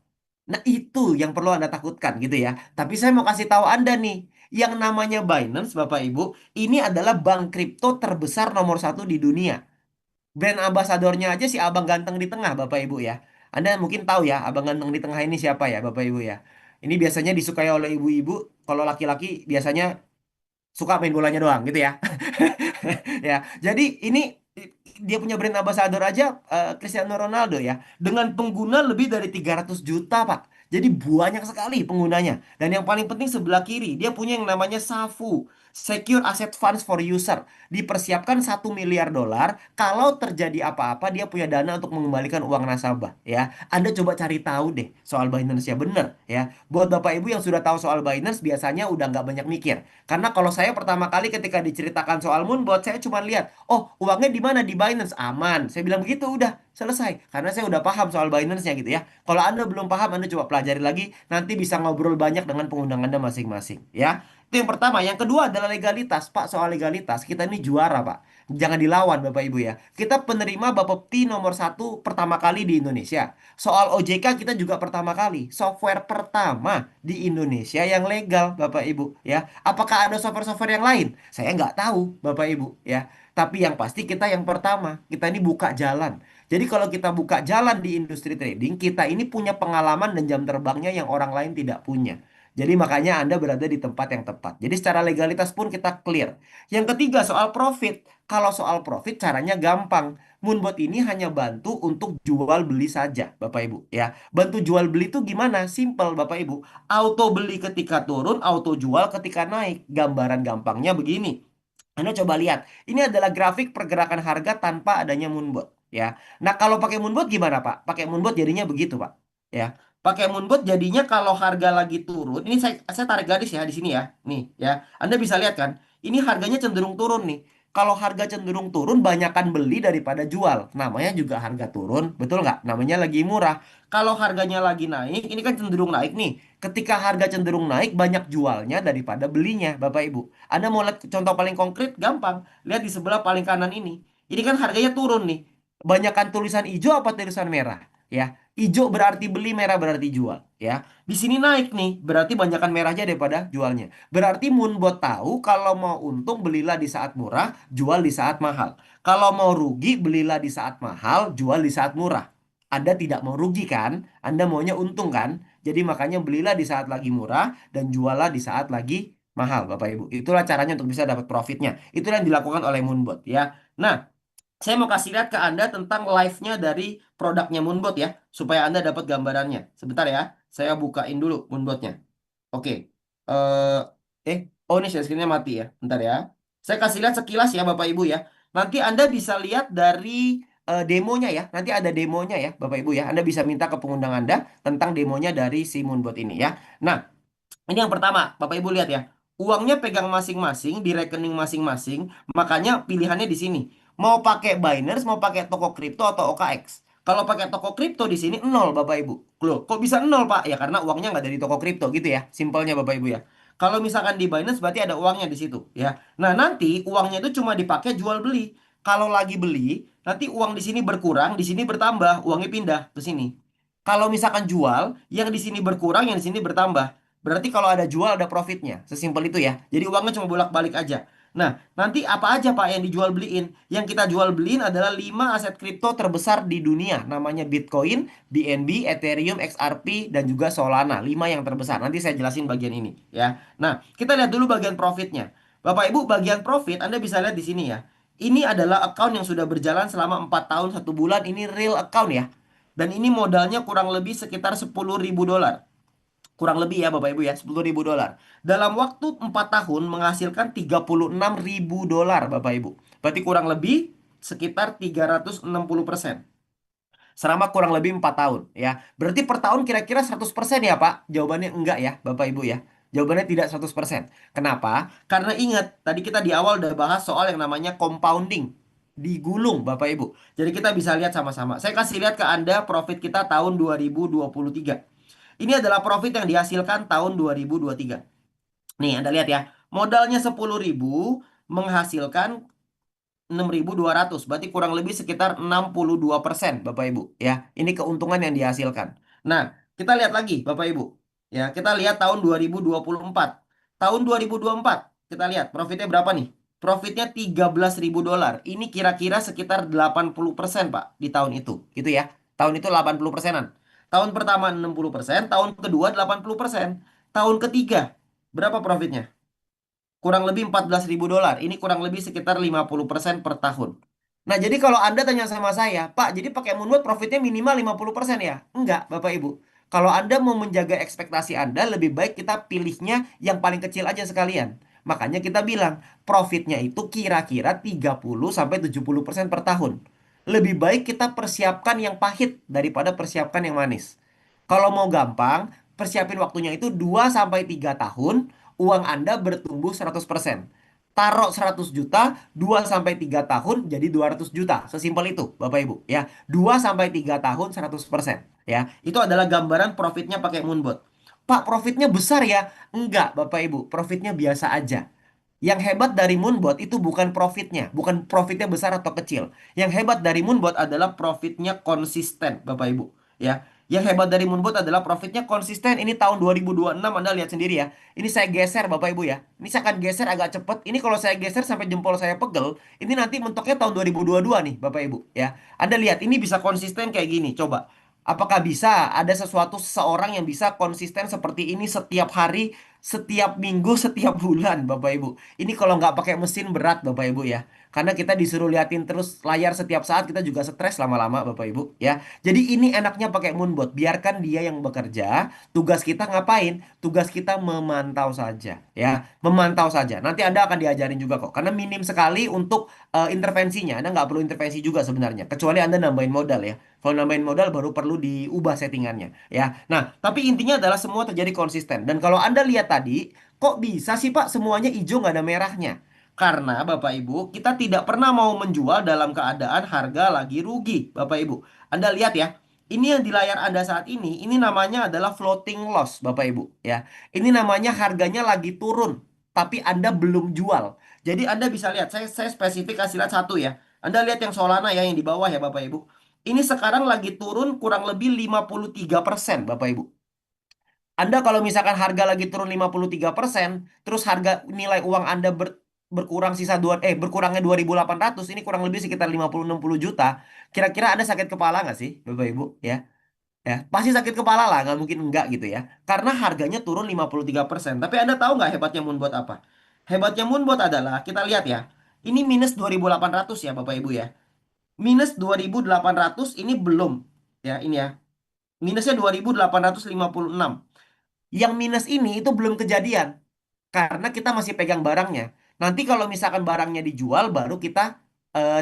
Nah, itu yang perlu Anda takutkan gitu ya. Tapi saya mau kasih tahu Anda nih, yang namanya Binance, Bapak Ibu, ini adalah bank kripto terbesar nomor satu di dunia. Brand ambasadornya aja si abang ganteng di tengah, Bapak Ibu ya. Anda mungkin tahu ya, abang ganteng di tengah ini siapa ya, Bapak Ibu ya. Ini biasanya disukai oleh ibu-ibu, kalau laki-laki biasanya suka main bolanya doang gitu ya. Ya, jadi ini dia punya brand ambassador aja, Cristiano Ronaldo ya, dengan pengguna lebih dari 300 juta, Pak. Jadi banyak sekali penggunanya. Dan yang paling penting sebelah kiri, dia punya yang namanya SAFU, Secure Asset Funds for User. Dipersiapkan 1 miliar dolar kalau terjadi apa-apa dia punya dana untuk mengembalikan uang nasabah ya. Anda coba cari tahu deh soal Binance ya bener ya. Buat Bapak Ibu yang sudah tahu soal Binance biasanya udah nggak banyak mikir. Karena kalau saya pertama kali ketika diceritakan soal Moonbot, saya cuma lihat, oh uangnya di mana? Di Binance, aman. Saya bilang begitu, udah selesai. Karena saya udah paham soal Binance-nya gitu ya. Kalau Anda belum paham, Anda coba pelajari lagi. Nanti bisa ngobrol banyak dengan pengundang Anda masing-masing ya. Itu yang pertama. Yang kedua adalah legalitas. Pak, soal legalitas, kita ini juara, Pak. Jangan dilawan, Bapak Ibu ya. Kita penerima Bapepti nomor satu pertama kali di Indonesia. Soal OJK kita juga pertama kali. Software pertama di Indonesia yang legal, Bapak Ibu ya. Apakah ada software-software yang lain? Saya nggak tahu, Bapak Ibu ya. Tapi yang pasti kita yang pertama. Kita ini buka jalan. Jadi kalau kita buka jalan di industri trading, kita ini punya pengalaman dan jam terbangnya yang orang lain tidak punya. Jadi makanya Anda berada di tempat yang tepat. Jadi secara legalitas pun kita clear. Yang ketiga soal profit. Kalau soal profit caranya gampang. Moonbot ini hanya bantu untuk jual beli saja, Bapak Ibu ya. Bantu jual beli itu gimana? Simple, Bapak Ibu. Auto beli ketika turun, auto jual ketika naik. Gambaran gampangnya begini. Anda coba lihat, ini adalah grafik pergerakan harga tanpa adanya Moonbot ya. Nah, kalau pakai Moonbot gimana, Pak? Pakai Moonbot jadinya begitu, Pak. Ya. Pakai Moonbot jadinya kalau harga lagi turun, ini saya tarik garis ya di sini ya. Nih ya. Anda bisa lihat kan, ini harganya cenderung turun nih. Kalau harga cenderung turun, banyakan beli daripada jual. Namanya juga harga turun, betul nggak? Namanya lagi murah. Kalau harganya lagi naik, ini kan cenderung naik nih. Ketika harga cenderung naik, banyak jualnya daripada belinya, Bapak Ibu. Anda mau lihat contoh paling konkret? Gampang. Lihat di sebelah paling kanan ini. Ini kan harganya turun nih. Banyakkan tulisan hijau apa tulisan merah? Ya, hijau berarti beli, merah berarti jual. Ya, di sini naik nih, berarti banyakkan merahnya daripada jualnya. Berarti Moonbot tahu kalau mau untung belilah di saat murah, jual di saat mahal. Kalau mau rugi belilah di saat mahal, jual di saat murah. Anda tidak mau rugi kan? Anda maunya untung kan? Jadi makanya belilah di saat lagi murah dan jualah di saat lagi mahal, Bapak Ibu. Itulah caranya untuk bisa dapat profitnya. Itulah yang dilakukan oleh Moonbot ya. Nah, saya mau kasih lihat ke Anda tentang live-nya dari produknya Moonbot ya, supaya Anda dapat gambarannya. Sebentar ya, saya bukain dulu Moonbotnya. Oke. Eh, oh ini share screen-nya mati ya. Bentar ya. Saya kasih lihat sekilas ya Bapak Ibu ya. Nanti Anda bisa lihat dari demonya ya. Nanti ada demonya ya Bapak Ibu ya. Anda bisa minta ke pengundang Anda tentang demonya dari si Moonbot ini ya. Nah, ini yang pertama, Bapak Ibu lihat ya. Uangnya pegang masing-masing di rekening masing-masing, makanya pilihannya di sini. Mau pakai Binance, mau pakai toko kripto atau OKX. Kalau pakai toko kripto di sini nol, Bapak Ibu. Loh, kok bisa nol, Pak? Ya karena uangnya nggak dari toko kripto gitu ya. Simpelnya Bapak Ibu ya. Kalau misalkan di Binance berarti ada uangnya di situ ya. Nah, nanti uangnya itu cuma dipakai jual beli. Kalau lagi beli, nanti uang di sini berkurang, di sini bertambah, uangnya pindah ke sini. Kalau misalkan jual, yang di sini berkurang, yang di sini bertambah. Berarti kalau ada jual ada profitnya. Sesimpel itu ya. Jadi uangnya cuma bolak-balik aja. Nah, nanti apa aja Pak yang dijual beliin? Yang kita jual beliin adalah 5 aset kripto terbesar di dunia. Namanya Bitcoin, BNB, Ethereum, XRP, dan juga Solana. 5 yang terbesar. Nanti saya jelasin bagian ini ya. Nah, kita lihat dulu bagian profitnya. Bapak Ibu, bagian profit Anda bisa lihat di sini ya. Ini adalah account yang sudah berjalan selama 4 tahun 1 bulan. Ini real account ya. Dan ini modalnya kurang lebih sekitar 10.000 dolar. Kurang lebih ya Bapak Ibu ya, 10.000 dolar. Dalam waktu 4 tahun menghasilkan 36.000 dolar Bapak Ibu. Berarti kurang lebih sekitar 360%. Selama kurang lebih 4 tahun ya. Berarti per tahun kira-kira 100% ya Pak? Jawabannya enggak ya Bapak Ibu ya. Jawabannya tidak 100%. Kenapa? Karena ingat, tadi kita di awal udah bahas soal yang namanya compounding. Digulung Bapak Ibu. Jadi kita bisa lihat sama-sama. Saya kasih lihat ke Anda profit kita tahun 2023. Ini adalah profit yang dihasilkan tahun 2023. Nih, Anda lihat ya. Modalnya 10.000 menghasilkan 6.200. Berarti kurang lebih sekitar 62% Bapak Ibu. Ya, ini keuntungan yang dihasilkan. Nah, kita lihat lagi Bapak Ibu. Ya, kita lihat tahun 2024. Tahun 2024, kita lihat profitnya berapa nih? Profitnya 13.000 dolar. Ini kira-kira sekitar 80% Pak di tahun itu. Gitu ya. Tahun itu 80%-an. Tahun pertama 60%, tahun kedua 80%. Tahun ketiga berapa profitnya? Kurang lebih 14.000 dolar. Ini kurang lebih sekitar 50% per tahun. Nah, jadi kalau Anda tanya sama saya, Pak, jadi pakai Moonbot profitnya minimal 50% ya? Enggak, Bapak Ibu. Kalau Anda mau menjaga ekspektasi Anda, lebih baik kita pilihnya yang paling kecil aja sekalian. Makanya kita bilang, profitnya itu kira-kira 30-70% per tahun. Lebih baik kita persiapkan yang pahit daripada persiapkan yang manis. Kalau mau gampang, persiapin waktunya itu 2-3 tahun, uang Anda bertumbuh 100%. Taruh 100 juta, 2-3 tahun jadi 200 juta. Sesimpel itu, Bapak Ibu. Ya, 2-3 tahun 100%. Ya, itu adalah gambaran profitnya pakai Moonbot. Pak, profitnya besar ya? Enggak, Bapak Ibu. Profitnya biasa aja. Yang hebat dari Moonbot itu bukan profitnya, bukan profitnya besar atau kecil. Yang hebat dari Moonbot adalah profitnya konsisten, Bapak Ibu. Ya, yang hebat dari Moonbot adalah profitnya konsisten. Ini tahun 2026 Anda lihat sendiri ya. Ini saya geser Bapak Ibu ya. Ini saya akan geser agak cepet. Ini kalau saya geser sampai jempol saya pegel, ini nanti mentoknya tahun 2022 nih Bapak Ibu ya. Anda lihat ini bisa konsisten kayak gini. Coba. Apakah bisa ada sesuatu seseorang yang bisa konsisten seperti ini setiap hari, setiap minggu, setiap bulan, Bapak Ibu? Ini kalau nggak pakai mesin berat, Bapak Ibu ya. Karena kita disuruh liatin terus layar setiap saat, kita juga stres lama-lama, Bapak Ibu ya. Jadi ini enaknya pakai Moonbot. Biarkan dia yang bekerja. Tugas kita ngapain? Tugas kita memantau saja ya. Memantau saja. Nanti Anda akan diajarin juga kok. Karena minim sekali untuk intervensinya. Anda nggak perlu intervensi juga sebenarnya. Kecuali Anda nambahin modal ya. Kalau nambahin modal baru perlu diubah settingannya ya. Nah, tapi intinya adalah semua terjadi konsisten. Dan kalau Anda lihat tadi, kok bisa sih Pak semuanya hijau nggak ada merahnya? Karena Bapak Ibu, kita tidak pernah mau menjual dalam keadaan harga lagi rugi, Bapak Ibu. Anda lihat ya, ini yang di layar Anda saat ini namanya adalah floating loss, Bapak Ibu ya. Ini namanya harganya lagi turun, tapi Anda belum jual. Jadi Anda bisa lihat, saya spesifik kasih lihat satu ya. Anda lihat yang Solana ya, yang di bawah ya Bapak Ibu. Ini sekarang lagi turun kurang lebih 53% Bapak Ibu. Anda kalau misalkan harga lagi turun 53%, terus harga nilai uang Anda berkurang berkurangnya 2.800, ini kurang lebih sekitar 50-60 juta. Kira-kira Anda sakit kepala nggak sih, Bapak Ibu? Ya, ya, pasti sakit kepala lah, nggak mungkin enggak gitu ya. Karena harganya turun 53%. Tapi Anda tahu nggak hebatnya Moonbot apa? Hebatnya Moonbot adalah, kita lihat ya, ini minus 2.800 ya Bapak Ibu ya. Minus 2.800 ini belum ya ini ya. Minusnya 2.856. Yang minus ini itu belum kejadian karena kita masih pegang barangnya. Nanti kalau misalkan barangnya dijual baru kita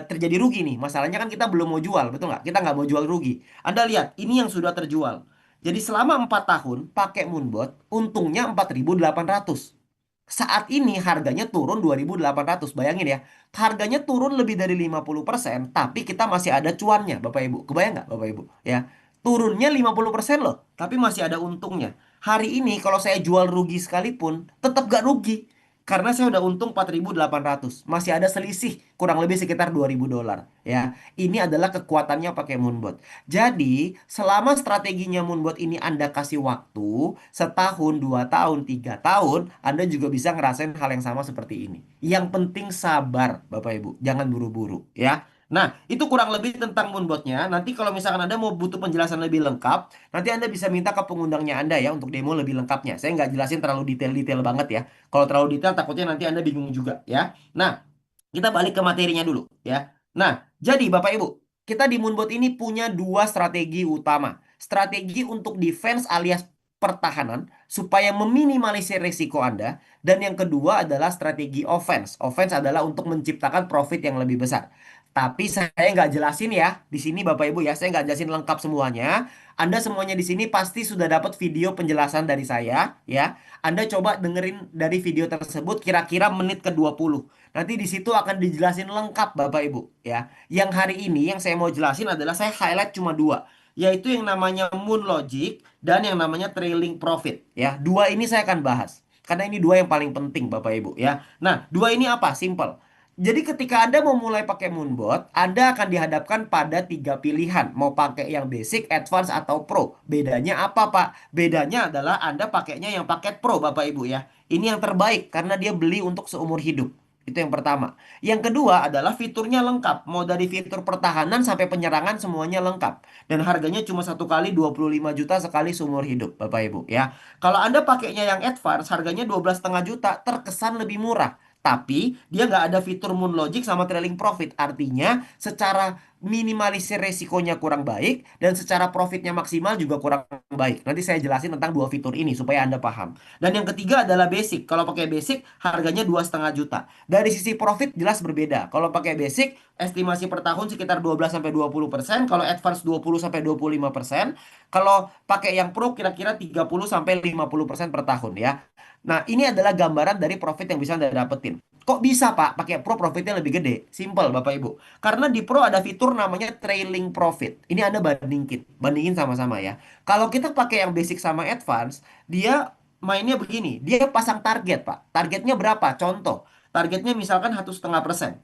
terjadi rugi nih. Masalahnya kan kita belum mau jual, betul nggak? Kita nggak mau jual rugi. Anda lihat, ini yang sudah terjual. Jadi selama 4 tahun pakai Moonbot, untungnya 4.800. Saat ini harganya turun 2.800. Bayangin ya, harganya turun lebih dari 50%, tapi kita masih ada cuannya, Bapak Ibu. Kebayang nggak, Bapak Ibu? Ya, turunnya 50% loh, tapi masih ada untungnya. Hari ini kalau saya jual rugi sekalipun, tetap gak rugi. Karena saya udah untung 4.800. Masih ada selisih kurang lebih sekitar 2.000 dolar. Ya, ini adalah kekuatannya pakai Moonbot. Jadi, selama strateginya Moonbot ini Anda kasih waktu, setahun, 2 tahun, 3 tahun, Anda juga bisa ngerasain hal yang sama seperti ini. Yang penting sabar, Bapak Ibu. Jangan buru-buru, ya. Nah, itu kurang lebih tentang Moonbotnya. Nanti kalau misalkan Anda mau butuh penjelasan lebih lengkap, nanti Anda bisa minta ke pengundangnya Anda ya untuk demo lebih lengkapnya. Saya nggak jelasin terlalu detail-detail banget ya. Kalau terlalu detail takutnya nanti Anda bingung juga ya. Nah, kita balik ke materinya dulu ya. Nah, jadi Bapak Ibu, kita di Moonbot ini punya dua strategi utama. Strategi untuk defense alias pertahanan supaya meminimalisir risiko Anda. Dan yang kedua adalah strategi offense. Offense adalah untuk menciptakan profit yang lebih besar. Tapi saya nggak jelasin ya di sini Bapak Ibu ya. Saya nggak jelasin lengkap semuanya. Anda semuanya di sini pasti sudah dapat video penjelasan dari saya ya. Anda coba dengerin dari video tersebut kira-kira menit ke 20. Nanti di situ akan dijelasin lengkap Bapak Ibu ya. Yang hari ini yang saya mau jelasin adalah saya highlight cuma dua, yaitu yang namanya Moon Logic dan yang namanya trailing profit ya. Dua ini saya akan bahas karena ini dua yang paling penting Bapak Ibu ya. Nah, dua ini apa? Simple. Jadi ketika Anda mau mulai pakai Moonbot, Anda akan dihadapkan pada tiga pilihan. Mau pakai yang basic, advance, atau pro. Bedanya apa, Pak? Bedanya adalah Anda pakainya yang paket pro, Bapak Ibu ya. Ini yang terbaik karena dia beli untuk seumur hidup. Itu yang pertama. Yang kedua adalah fiturnya lengkap. Mau dari fitur pertahanan sampai penyerangan semuanya lengkap. Dan harganya cuma satu kali 25 juta sekali seumur hidup, Bapak Ibu ya. Kalau Anda pakainya yang advance, harganya 12,5 juta, terkesan lebih murah. Tapi dia nggak ada fitur Moon Logic sama trailing profit. Artinya secara minimalisir resikonya kurang baik dan secara profitnya maksimal juga kurang baik. Nanti saya jelasin tentang dua fitur ini supaya Anda paham. Dan yang ketiga adalah basic. Kalau pakai basic harganya 2,5 juta. Dari sisi profit jelas berbeda. Kalau pakai basic estimasi per tahun sekitar 12 sampai 20%, kalau advance 20 sampai 25%, kalau pakai yang pro kira-kira 30 sampai 50% per tahun ya. Nah, ini adalah gambaran dari profit yang bisa Anda dapetin. Kok bisa, Pak? Pakai Pro profitnya lebih gede. Simple, Bapak Ibu. Karena di Pro ada fitur namanya trailing profit. Ini Anda bandingin. Bandingin sama-sama ya. Kalau kita pakai yang basic sama advance, dia mainnya begini. Dia pasang target, Pak. Targetnya berapa? Contoh. Targetnya misalkan 1,5%.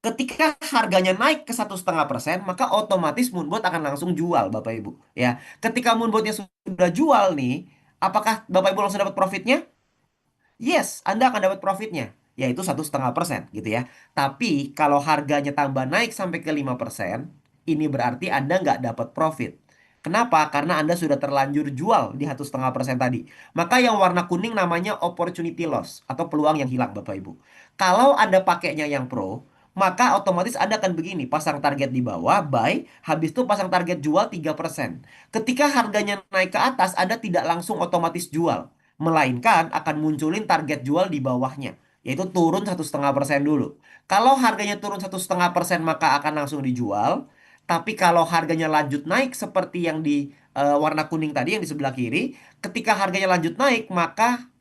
Ketika harganya naik ke 1,5%, maka otomatis Moonbot akan langsung jual, Bapak Ibu. Ya, ketika Moonbotnya sudah jual nih, apakah Bapak Ibu langsung dapat profitnya? Yes, Anda akan dapat profitnya, yaitu 1,5% gitu ya. Tapi kalau harganya tambah naik sampai ke 5%, ini berarti Anda nggak dapat profit. Kenapa? Karena Anda sudah terlanjur jual di 1,5% tadi. Maka yang warna kuning namanya opportunity loss atau peluang yang hilang, Bapak Ibu. Kalau Anda pakainya yang pro, maka otomatis Anda akan begini, pasang target di bawah, buy, habis itu pasang target jual 3%. Ketika harganya naik ke atas, Anda tidak langsung otomatis jual, melainkan akan munculin target jual di bawahnya, yaitu turun 1,5% dulu. Kalau harganya turun 1,5%, maka akan langsung dijual. Tapi kalau harganya lanjut naik seperti yang di warna kuning tadi yang di sebelah kiri, ketika harganya lanjut naik, maka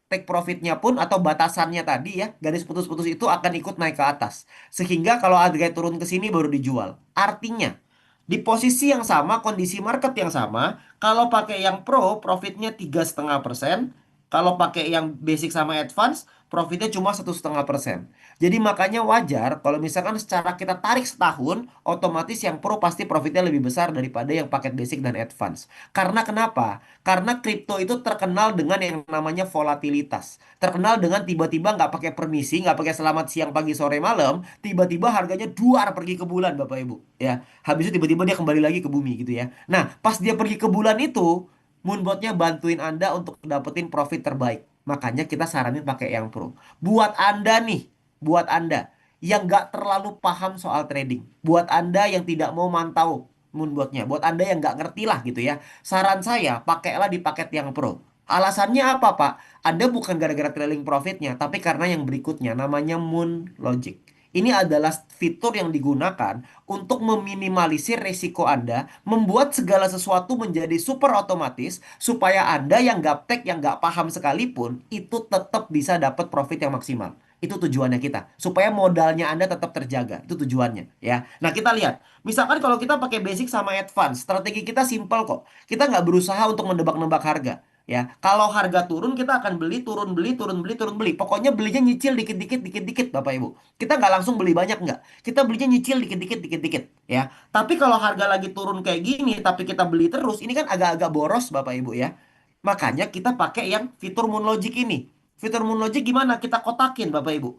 take profitnya pun atau batasannya tadi ya, garis putus-putus itu akan ikut naik ke atas. Sehingga kalau harga turun ke sini baru dijual. Artinya, di posisi yang sama, kondisi market yang sama, kalau pakai yang pro, profitnya 3,5%. Kalau pakai yang basic sama advance, profitnya cuma 1,5%. Jadi makanya wajar kalau misalkan secara kita tarik setahun, otomatis yang pro pasti profitnya lebih besar daripada yang paket basic dan advance. Karena kenapa? Karena kripto itu terkenal dengan yang namanya volatilitas. Terkenal dengan tiba-tiba nggak pakai permisi, nggak pakai selamat siang, pagi, sore, malam, tiba-tiba harganya duar pergi ke bulan, Bapak Ibu. Ya, habis itu tiba-tiba dia kembali lagi ke bumi gitu ya. Nah, pas dia pergi ke bulan itu, Moonbotnya bantuin Anda untuk dapetin profit terbaik. Makanya kita saranin pakai yang pro. Buat Anda nih, buat Anda yang nggak terlalu paham soal trading, buat Anda yang tidak mau mantau Moonbotnya, buat Anda yang nggak ngerti lah gitu ya. Saran saya, pakailah di paket yang pro. Alasannya apa, Pak? Anda bukan gara-gara trailing profitnya, tapi karena yang berikutnya namanya Moon Logic. Ini adalah fitur yang digunakan untuk meminimalisir risiko Anda, membuat segala sesuatu menjadi super otomatis, supaya Anda yang gaptek, yang nggak paham sekalipun, itu tetap bisa dapat profit yang maksimal. Itu tujuannya kita, supaya modalnya Anda tetap terjaga. Itu tujuannya, ya. Nah, kita lihat. Misalkan kalau kita pakai basic sama advance, strategi kita simple kok. Kita nggak berusaha untuk mendebak-nebak harga. Ya, kalau harga turun kita akan beli, turun beli, turun beli, turun beli. Pokoknya belinya nyicil dikit-dikit, dikit-dikit, Bapak Ibu. Kita nggak langsung beli banyak nggak. Kita belinya nyicil dikit-dikit, dikit-dikit. Ya, tapi kalau harga lagi turun kayak gini, tapi kita beli terus, ini kan agak-agak boros, Bapak Ibu ya. Makanya kita pakai yang fitur Moon Logic ini. Fitur Moon Logic gimana? Kita kotakin, Bapak Ibu.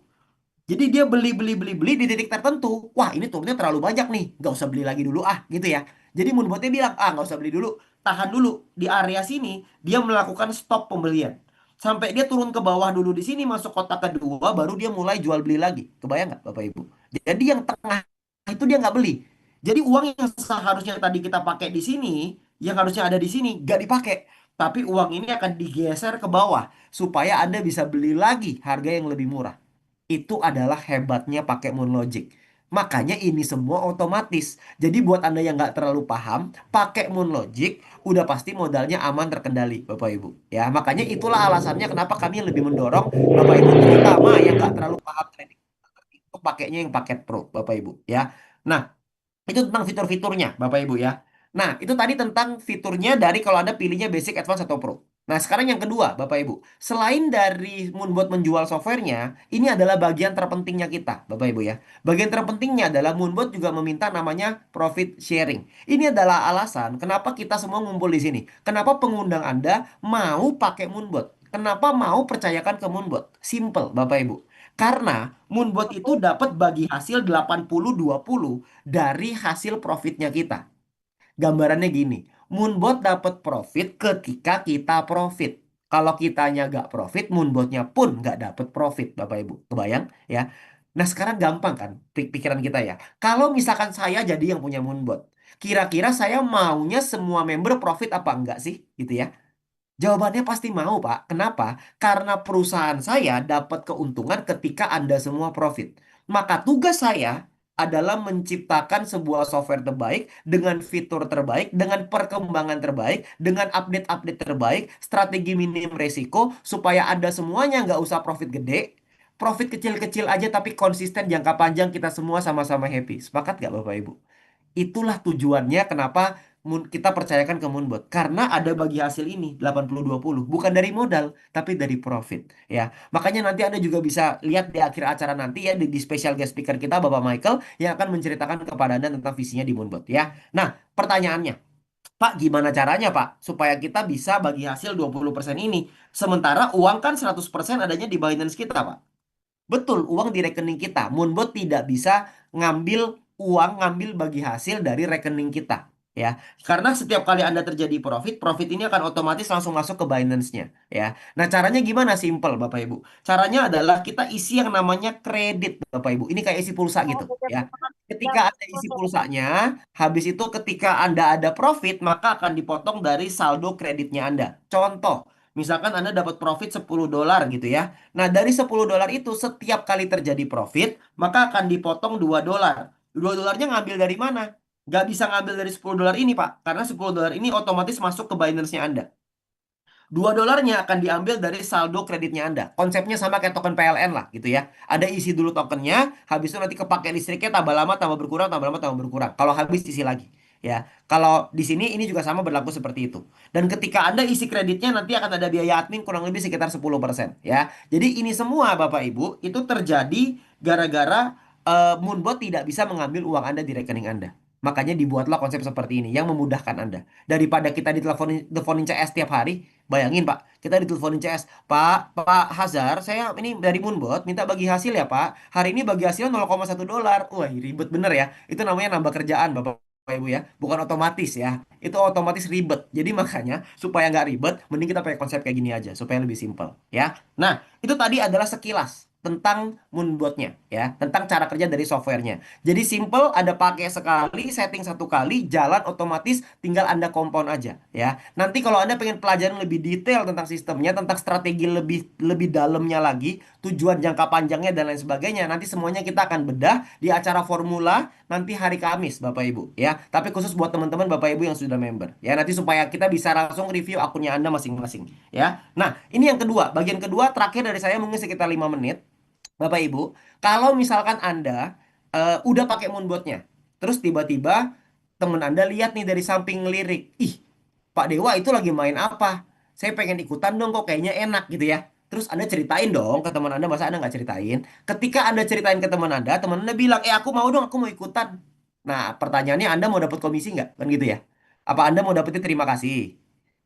Jadi dia beli beli beli beli di titik tertentu. Wah, ini turunnya terlalu banyak nih. Nggak usah beli lagi dulu ah, gitu ya. Jadi Moonbotnya bilang, ah nggak usah beli dulu. Tahan dulu. Di area sini, dia melakukan stop pembelian. Sampai dia turun ke bawah dulu di sini, masuk kotak kedua, baru dia mulai jual beli lagi. Kebayang nggak Bapak Ibu? Jadi yang tengah itu dia nggak beli. Jadi uang yang seharusnya tadi kita pakai di sini, yang harusnya ada di sini, nggak dipakai. Tapi uang ini akan digeser ke bawah supaya Anda bisa beli lagi harga yang lebih murah. Itu adalah hebatnya pakai Moon Logic. Makanya ini semua otomatis. Jadi buat Anda yang nggak terlalu paham, pakai Moon Logic, udah pasti modalnya aman terkendali, Bapak Ibu. Ya, makanya itulah alasannya kenapa kami lebih mendorong Bapak Ibu terutama yang nggak terlalu paham trading untuk pakainya yang paket Pro, Bapak Ibu. Ya. Nah, itu tentang fitur-fiturnya, Bapak Ibu ya. Nah, itu tadi tentang fiturnya dari kalau Anda pilihnya basic, advance, atau pro. Nah, sekarang yang kedua, Bapak Ibu. Selain dari Moonbot menjual softwarenya, ini adalah bagian terpentingnya kita, Bapak Ibu ya. Bagian terpentingnya adalah Moonbot juga meminta namanya profit sharing. Ini adalah alasan kenapa kita semua ngumpul di sini. Kenapa pengundang Anda mau pakai Moonbot? Kenapa mau percayakan ke Moonbot? Simple, Bapak Ibu. Karena Moonbot itu dapat bagi hasil 80-20 dari hasil profitnya kita. Gambarannya gini, Moonbot dapat profit ketika kita profit. Kalau kitanya nggak profit, Moonbotnya pun nggak dapat profit, Bapak Ibu. Kebayang ya? Nah sekarang gampang kan pikiran kita ya. Kalau misalkan saya jadi yang punya Moonbot, kira-kira saya maunya semua member profit apa enggak sih? Gitu ya. Jawabannya pasti mau, Pak. Kenapa? Karena perusahaan saya dapat keuntungan ketika Anda semua profit. Maka tugas saya adalah menciptakan sebuah software terbaik dengan fitur terbaik, dengan perkembangan terbaik, dengan update-update terbaik, strategi minim resiko, supaya Anda semuanya nggak usah profit gede, profit kecil-kecil aja tapi konsisten jangka panjang kita semua sama-sama happy. Sepakat nggak Bapak Ibu? Itulah tujuannya kenapa kita percayakan ke Moonbot. Karena ada bagi hasil ini 80-20. Bukan dari modal, tapi dari profit. Ya, makanya nanti Anda juga bisa lihat di akhir acara nanti ya di special guest speaker kita Bapak Michael yang akan menceritakan kepada Anda tentang visinya di Moonbot ya. Nah, pertanyaannya, Pak, gimana caranya Pak supaya kita bisa bagi hasil 20% ini? Sementara uang kan 100% adanya di Binance kita, Pak. Betul, uang di rekening kita. Moonbot tidak bisa ngambil uang, ngambil bagi hasil dari rekening kita. ya. Karena setiap kali Anda terjadi profit, profit ini akan otomatis langsung masuk ke Binance-nya, ya. Nah, caranya gimana? Simple, Bapak Ibu. Caranya adalah kita isi yang namanya kredit, Bapak Ibu. Ini kayak isi pulsa Oh, gitu, betul ya. banget. Ketika Yang Anda isi pulsanya, habis itu ketika Anda ada profit, maka akan dipotong dari saldo kreditnya Anda. Contoh, misalkan Anda dapat profit $10 gitu ya. Nah, dari $10 itu setiap kali terjadi profit, maka akan dipotong $2. $2 ngambil dari mana? Nggak bisa ngambil dari $10 ini, Pak. Karena $10 ini otomatis masuk ke Binance-nya Anda. $2 akan diambil dari saldo kreditnya Anda. Konsepnya sama kayak token PLN lah gitu ya. Ada isi dulu tokennya, habis itu nanti kepake listriknya tambah lama tambah berkurang, tambah lama tambah berkurang. Kalau habis isi lagi. Ya, kalau di sini ini juga sama berlaku seperti itu. Dan ketika Anda isi kreditnya nanti akan ada biaya admin kurang lebih sekitar 10% ya. Jadi ini semua Bapak Ibu itu terjadi gara-gara Moonbot tidak bisa mengambil uang Anda di rekening Anda. Makanya dibuatlah konsep seperti ini yang memudahkan Anda. Daripada kita diteleponin CS tiap hari, bayangin Pak, kita diteleponin CS, Pak Hazar, saya ini dari Moonbot, minta bagi hasil ya Pak. Hari ini bagi hasilnya $0,1. Wah, ribet bener ya. Itu namanya nambah kerjaan Bapak Ibu ya. Bukan otomatis ya. Itu otomatis ribet. Jadi makanya supaya nggak ribet, mending kita pakai konsep kayak gini aja supaya lebih simpel ya. Nah, itu tadi adalah sekilas tentang Moonbotnya ya, tentang cara kerja dari softwarenya. Jadi simple, ada pakai sekali, setting satu kali, jalan otomatis, tinggal Anda kompon aja ya. Nanti kalau Anda pengen pelajaran lebih detail tentang sistemnya, tentang strategi lebih lebih dalamnya lagi, tujuan jangka panjangnya dan lain sebagainya, nanti semuanya kita akan bedah di acara formula nanti hari Kamis, Bapak Ibu ya. Tapi khusus buat teman-teman Bapak Ibu yang sudah member ya, nanti supaya kita bisa langsung review akunnya Anda masing-masing ya. Nah, ini yang kedua, bagian kedua terakhir dari saya mungkin sekitar 5 menit. Bapak Ibu, kalau misalkan Anda udah pakai moonbotnya, terus tiba-tiba temen Anda lihat nih dari samping ngelirik, ih, Pak Dewa itu lagi main apa? Saya pengen ikutan dong, kok kayaknya enak gitu ya. Terus Anda ceritain dong ke teman Anda, masa Anda nggak ceritain? Ketika Anda ceritain ke teman Anda bilang, aku mau dong, aku mau ikutan. Nah, pertanyaannya Anda mau dapat komisi nggak? Kan gitu ya. Apa Anda mau dapetin terima kasih?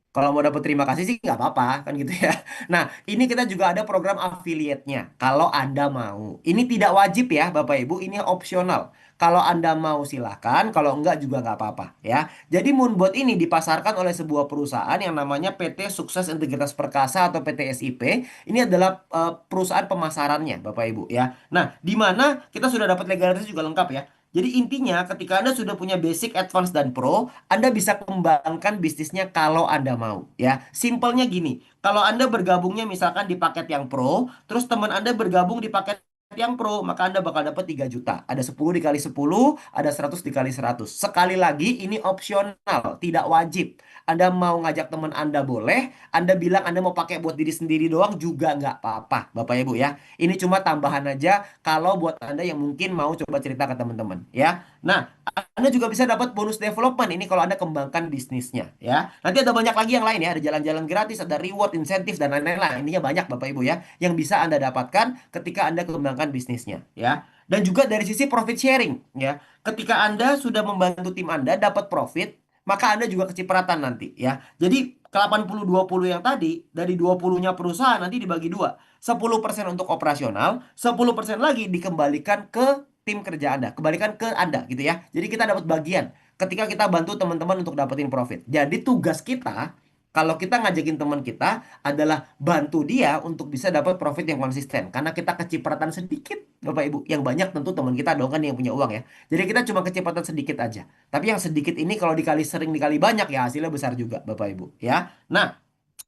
Kalau mau dapat terima kasih sih nggak apa-apa kan gitu ya. Nah, ini kita juga ada program affiliate-nya. Kalau Anda mau. Ini tidak wajib ya Bapak Ibu, ini opsional. Kalau Anda mau silahkan, kalau enggak juga nggak apa-apa ya. Jadi Moonbot ini dipasarkan oleh sebuah perusahaan yang namanya PT Sukses Integritas Perkasa atau PT SIP. Ini adalah perusahaan pemasarannya Bapak Ibu ya. Nah, di mana kita sudah dapat legalitas juga lengkap ya. Jadi intinya ketika Anda sudah punya basic, advance, dan pro, Anda bisa kembangkan bisnisnya kalau Anda mau ya. Simpelnya gini, kalau Anda bergabungnya misalkan di paket yang pro, terus teman Anda bergabung di paket yang pro, maka Anda bakal dapat 3 juta. Ada 10 dikali 10, ada 100 dikali 100. Sekali lagi ini opsional, tidak wajib. Anda mau ngajak teman Anda boleh, Anda bilang Anda mau pakai buat diri sendiri doang juga nggak apa-apa, Bapak Ibu ya. Ini cuma tambahan aja kalau buat Anda yang mungkin mau coba cerita ke teman-teman ya. Nah, Anda juga bisa dapat bonus development ini kalau Anda kembangkan bisnisnya ya. Nanti ada banyak lagi yang lain ya, ada jalan-jalan gratis, ada reward, insentif dan lain-lain lah. Intinya banyak Bapak Ibu ya yang bisa Anda dapatkan ketika Anda kembangkan bisnisnya ya. Dan juga dari sisi profit sharing ya. Ketika Anda sudah membantu tim Anda dapat profit, maka Anda juga kecipratan nanti ya. Jadi ke 80-20 yang tadi, dari 20-nya perusahaan nanti dibagi dua. 10% untuk operasional, 10% lagi dikembalikan ke tim kerja Anda, kembalikan ke Anda gitu ya. Jadi kita dapat bagian ketika kita bantu teman-teman untuk dapetin profit. Jadi tugas kita kalau kita ngajakin teman kita adalah bantu dia untuk bisa dapat profit yang konsisten. Karena kita kecipratan sedikit, Bapak Ibu. Yang banyak tentu teman kita dong kan yang punya uang ya. Jadi kita cuma kecipratan sedikit aja. Tapi yang sedikit ini kalau dikali sering dikali banyak ya hasilnya besar juga, Bapak Ibu ya. Nah,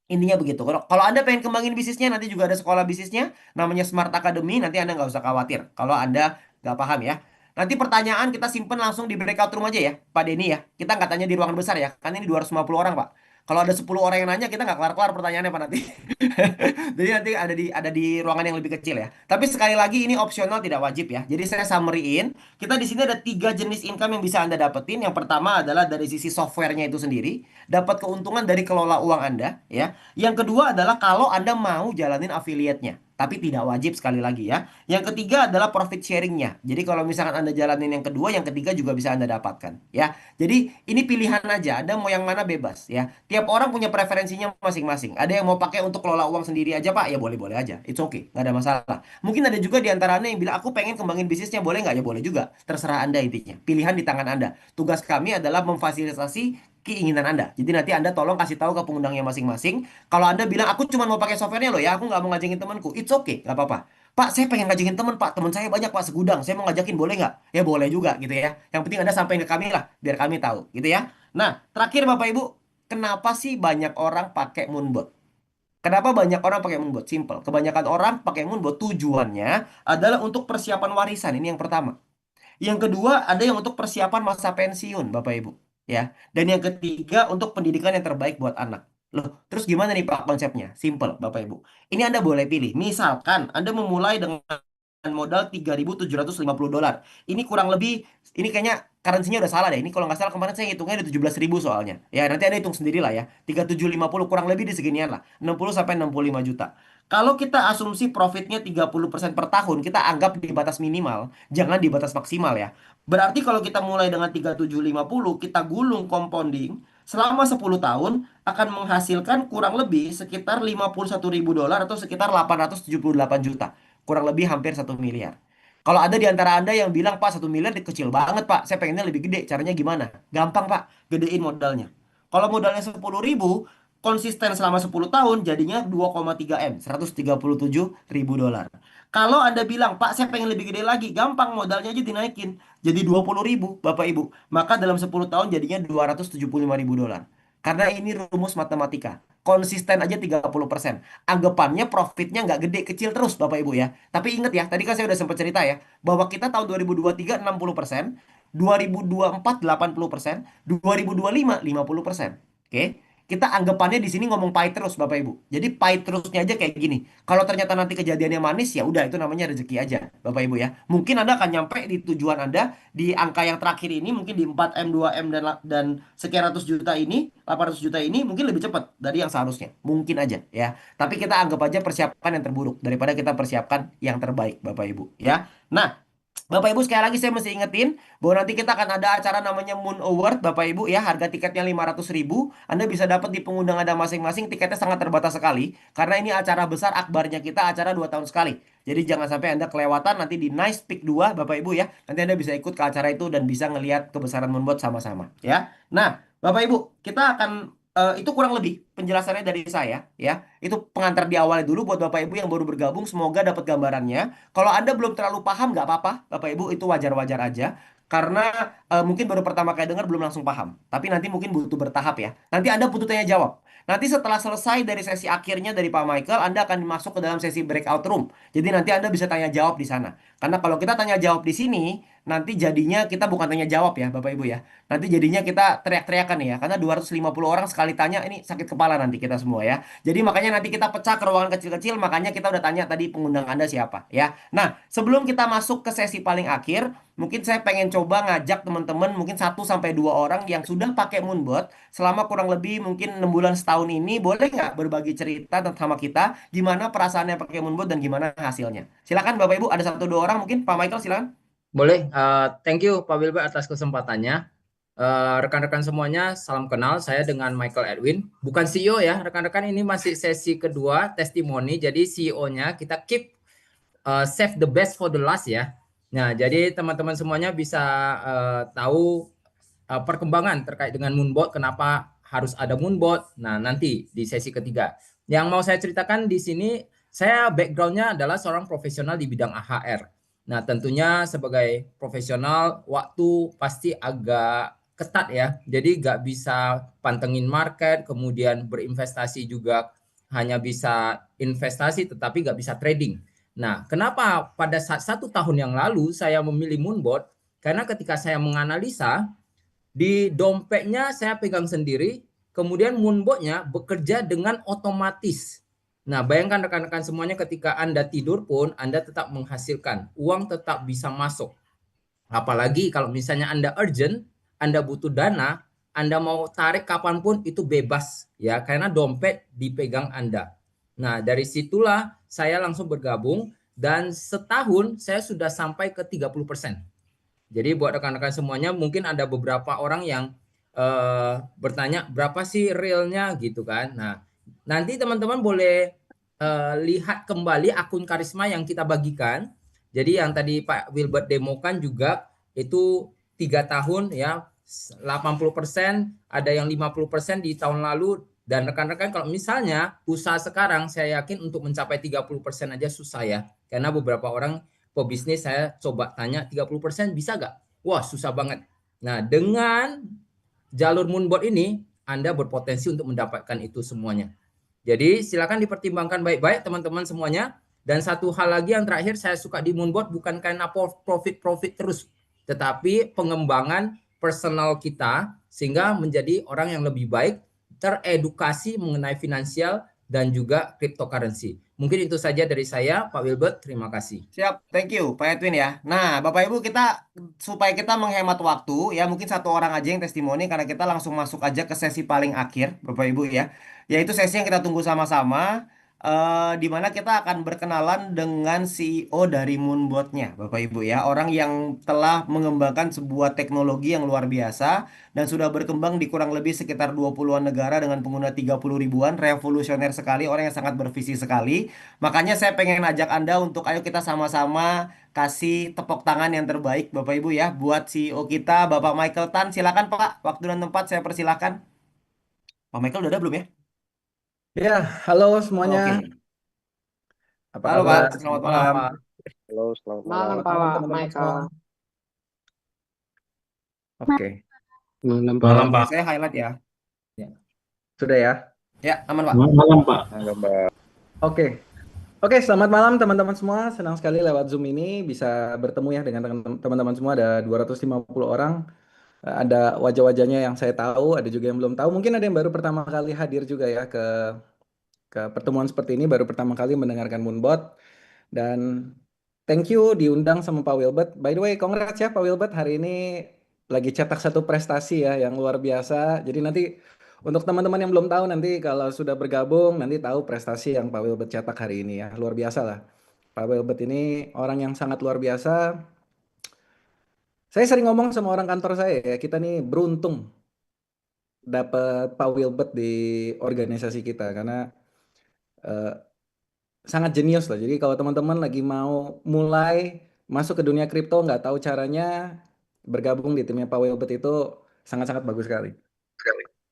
intinya begitu. Kalau kalau Anda pengen kembangin bisnisnya, nanti juga ada sekolah bisnisnya, namanya Smart Academy. Nanti Anda nggak usah khawatir kalau Anda nggak paham ya. Nanti pertanyaan kita simpen langsung di breakout room aja ya, Pak Denny ya. Kita nggak tanya di ruangan besar ya, kan ini 250 orang, Pak. Kalau ada 10 orang yang nanya, kita nggak kelar-kelar pertanyaannya, Pak, nanti. Jadi nanti ada di ruangan yang lebih kecil ya. Tapi sekali lagi ini opsional tidak wajib ya. Jadi saya summary-in, kita di sini ada 3 jenis income yang bisa Anda dapetin. Yang pertama adalah dari sisi softwarenya itu sendiri, dapat keuntungan dari kelola uang Anda ya. Yang kedua adalah kalau Anda mau jalanin affiliate-nya. tapi tidak wajib sekali lagi ya. Yang ketiga adalah profit sharingnya. Jadi kalau misalkan Anda jalanin yang kedua, yang ketiga juga bisa Anda dapatkan ya. Jadi ini pilihan aja, Anda mau yang mana bebas ya. Tiap orang punya preferensinya masing-masing. Ada yang mau pakai untuk kelola uang sendiri aja Pak, ya boleh-boleh aja. It's okay, nggak ada masalah. Mungkin ada juga di antara Anda yang bilang, aku pengen kembangin bisnisnya, boleh nggak? Ya boleh juga. Terserah Anda intinya. Pilihan di tangan Anda. Tugas kami adalah memfasilitasi keinginan Anda. Jadi nanti Anda tolong kasih tahu ke pengundangnya masing-masing. Kalau Anda bilang, aku cuma mau pakai softwarenya loh ya, aku nggak mau ngajakin temanku. It's okay, nggak apa-apa. Pak, saya pengen ngajakin teman, Pak. Teman saya banyak, Pak, segudang. Saya mau ngajakin, boleh nggak? Ya boleh juga gitu ya. Yang penting Anda sampaikan ke kami lah, biar kami tahu gitu ya. Nah, terakhir Bapak Ibu, kenapa sih banyak orang pakai Moonbot? Kenapa banyak orang pakai Moonbot? Simple. Kebanyakan orang pakai Moonbot tujuannya adalah untuk persiapan warisan. Ini yang pertama. Yang kedua, ada yang untuk persiapan masa pensiun, Bapak Ibu. Ya. Dan yang ketiga, untuk pendidikan yang terbaik buat anak. Loh, terus gimana nih Pak konsepnya? Simple, Bapak Ibu. Ini Anda boleh pilih. Misalkan Anda memulai dengan modal 3.750 dolar. Ini kurang lebih, ini kayaknya currency-nya udah salah deh. Ini kalau nggak salah kemarin saya hitungnya ada 17.000 soalnya. Ya, nanti Anda hitung sendiri lah ya. 3.750 kurang lebih di seginian lah. 60 sampai 65 juta. Kalau kita asumsi profitnya 30% per tahun, kita anggap di batas minimal, jangan di batas maksimal ya. Berarti kalau kita mulai dengan 3.750, kita gulung compounding, selama 10 tahun akan menghasilkan kurang lebih sekitar 51.000 dolar atau sekitar 878 juta. Kurang lebih hampir 1 miliar. Kalau ada di antara Anda yang bilang, Pak, 1 miliar kecil banget, Pak. Saya pengennya lebih gede. Caranya gimana? Gampang, Pak. Gedein modalnya. Kalau modalnya 10.000, konsisten selama 10 tahun, jadinya 2,3 M, 137.000 dolar. Kalau Anda bilang, Pak, saya pengen lebih gede lagi. Gampang, modalnya aja dinaikin. Jadi 20.000, Bapak Ibu. Maka dalam 10 tahun jadinya 275.000 dolar. Karena ini rumus matematika. Konsisten aja 30%. Anggapannya profitnya nggak gede, kecil terus Bapak Ibu ya. Tapi ingat ya, tadi kan saya udah sempat cerita ya, bahwa kita tahun 2023 60%, 2024 80%, 2025 50%. Oke? Kita anggapannya di sini ngomong pahit terus Bapak Ibu. Jadi pahit terusnya aja kayak gini. Kalau ternyata nanti kejadiannya manis, ya udah itu namanya rezeki aja Bapak Ibu ya. Mungkin Anda akan nyampe di tujuan Anda di angka yang terakhir ini, mungkin di 4M, 2M, dan sekian ratus juta ini, 800 juta ini mungkin lebih cepat dari yang seharusnya. Mungkin aja ya. Tapi kita anggap aja persiapkan yang terburuk daripada kita persiapkan yang terbaik Bapak Ibu ya. Nah, Bapak Ibu sekali lagi saya mesti ingetin bahwa nanti kita akan ada acara namanya Moon Award Bapak Ibu ya. Harga tiketnya 500.000. Anda bisa dapat di pengundang Anda masing-masing. Tiketnya sangat terbatas sekali. Karena ini acara besar akbarnya kita, acara 2 tahun sekali. Jadi jangan sampai Anda kelewatan nanti di Nice Peak 2 Bapak Ibu ya. Nanti Anda bisa ikut ke acara itu dan bisa ngelihat kebesaran Moonbot sama-sama ya. Nah, Bapak Ibu, kita akan itu kurang lebih penjelasannya dari saya ya. Itu pengantar di awal dulu buat Bapak Ibu yang baru bergabung. Semoga dapat gambarannya. Kalau Anda belum terlalu paham, nggak apa-apa, Bapak Ibu, itu wajar-wajar aja. Karena mungkin baru pertama kali dengar belum langsung paham. Tapi nanti mungkin butuh bertahap ya. Nanti Anda butuh tanya jawab. Nanti setelah selesai dari sesi akhirnya dari Pak Michael, Anda akan masuk ke dalam sesi breakout room. Jadi nanti Anda bisa tanya jawab di sana. Karena kalau kita tanya jawab di sini, nanti jadinya kita bukan tanya jawab ya, Bapak Ibu ya. Nanti jadinya kita teriak-teriakan nih ya. Karena 250 orang sekali tanya, ini sakit kepala nanti kita semua ya. Jadi makanya nanti kita pecah ke ruangan kecil-kecil, makanya kita udah tanya tadi pengundang Anda siapa ya. Nah, sebelum kita masuk ke sesi paling akhir, mungkin saya pengen coba ngajak teman-teman mungkin 1 sampai 2 orang yang sudah pakai Moonbot selama kurang lebih mungkin 6 bulan setahun ini, boleh nggak berbagi cerita tentang sama kita gimana perasaannya pakai Moonbot dan gimana hasilnya. Silakan Bapak Ibu, ada 1 2 orang mungkin. Pak Michael silakan. Boleh, thank you Pak Wilbert atas kesempatannya. Rekan-rekan semuanya, salam kenal. Saya dengan Michael Edwin, bukan CEO ya, rekan-rekan. Ini masih sesi kedua testimoni. Jadi CEO-nya kita keep save the best for the last ya. Nah, jadi teman-teman semuanya bisa tahu perkembangan terkait dengan Moonbot, kenapa harus ada Moonbot. Nah, nanti di sesi ketiga. Yang mau saya ceritakan di sini, saya background-nya adalah seorang profesional di bidang AHR. Nah, tentunya sebagai profesional, waktu pasti agak ketat ya. Jadi nggak bisa pantengin market, kemudian berinvestasi juga hanya bisa investasi, tetapi nggak bisa trading. Nah, kenapa pada saat 1 tahun yang lalu saya memilih Moonbot? Karena ketika saya menganalisa, di dompetnya saya pegang sendiri, kemudian Moonbot-nya bekerja dengan otomatis. Nah, bayangkan rekan-rekan semuanya, ketika Anda tidur pun Anda tetap menghasilkan, uang tetap bisa masuk. Apalagi kalau misalnya Anda urgent, Anda butuh dana, Anda mau tarik kapanpun itu bebas ya, karena dompet dipegang Anda. Nah, dari situlah saya langsung bergabung dan setahun saya sudah sampai ke 30%. Jadi buat rekan-rekan semuanya mungkin ada beberapa orang yang bertanya berapa sih realnya gitu kan. Nah, nanti teman-teman boleh lihat kembali akun Karisma yang kita bagikan. Jadi yang tadi Pak Wilbert demokan juga itu 3 tahun ya 80%, ada yang 50% di tahun lalu. Dan rekan-rekan kalau misalnya usaha sekarang saya yakin untuk mencapai 30% aja susah ya. Karena beberapa orang pebisnis saya coba tanya 30% bisa gak? Wah susah banget. Nah dengan jalur Moonbot ini Anda berpotensi untuk mendapatkan itu semuanya. Jadi silakan dipertimbangkan baik-baik teman-teman semuanya. Dan satu hal lagi yang terakhir saya suka di Moonbot bukan karena profit terus, tetapi pengembangan personal kita sehingga menjadi orang yang lebih baik, teredukasi mengenai finansial dan juga cryptocurrency. Mungkin itu saja dari saya, Pak Wilbert. Terima kasih. Siap, thank you Pak Edwin ya. Nah, Bapak Ibu kita supaya kita menghemat waktu ya mungkin satu orang aja yang testimoni karena kita langsung masuk aja ke sesi paling akhir Bapak Ibu ya. Yaitu sesi yang kita tunggu sama-sama di mana kita akan berkenalan dengan CEO dari Moonbot-nya Bapak Ibu ya. Orang yang telah mengembangkan sebuah teknologi yang luar biasa dan sudah berkembang di kurang lebih sekitar 20-an negara dengan pengguna 30 ribuan, revolusioner sekali, orang yang sangat bervisi sekali. Makanya saya pengen ajak Anda untuk ayo kita sama-sama kasih tepuk tangan yang terbaik Bapak Ibu ya buat CEO kita Bapak Michael Tan. Silakan Pak, waktu dan tempat saya persilahkan. Pak Michael udah ada belum ya? Ya, halo semuanya. Oke. Apa Halo Pak, kabar? selamat Selamat malam malam. Pak. Halo, selamat Malam malam. Selamat malam Pak teman-teman semua. Michael. Oke, Malam, Malam, Pak. Oke, Pak. saya highlight ya. sudah ya. Ya, aman Pak. Malam, Pak. Malam, Pak. Oke, oke. Selamat malam teman-teman semua. Senang sekali lewat Zoom ini bisa bertemu ya dengan teman-teman semua. Ada 250 orang. Ada wajah-wajahnya yang saya tahu, ada juga yang belum tahu. Mungkin ada yang baru pertama kali hadir juga ya ke pertemuan seperti ini. Baru pertama kali mendengarkan Moonbot. Dan thank you diundang sama Pak Wilbert. By the way, congrats ya Pak Wilbert. Hari ini lagi cetak satu prestasi ya yang luar biasa. Jadi nanti untuk teman-teman yang belum tahu nanti kalau sudah bergabung nanti tahu prestasi yang Pak Wilbert cetak hari ini ya. Luar biasa lah. Pak Wilbert ini orang yang sangat luar biasa. Saya sering ngomong sama orang kantor saya ya, kita nih beruntung dapat Pak Wilbert di organisasi kita karena eh, sangat jenius lah. Jadi kalau teman-teman lagi mau mulai masuk ke dunia kripto nggak tahu caranya, bergabung di timnya Pak Wilbert itu sangat-sangat bagus sekali.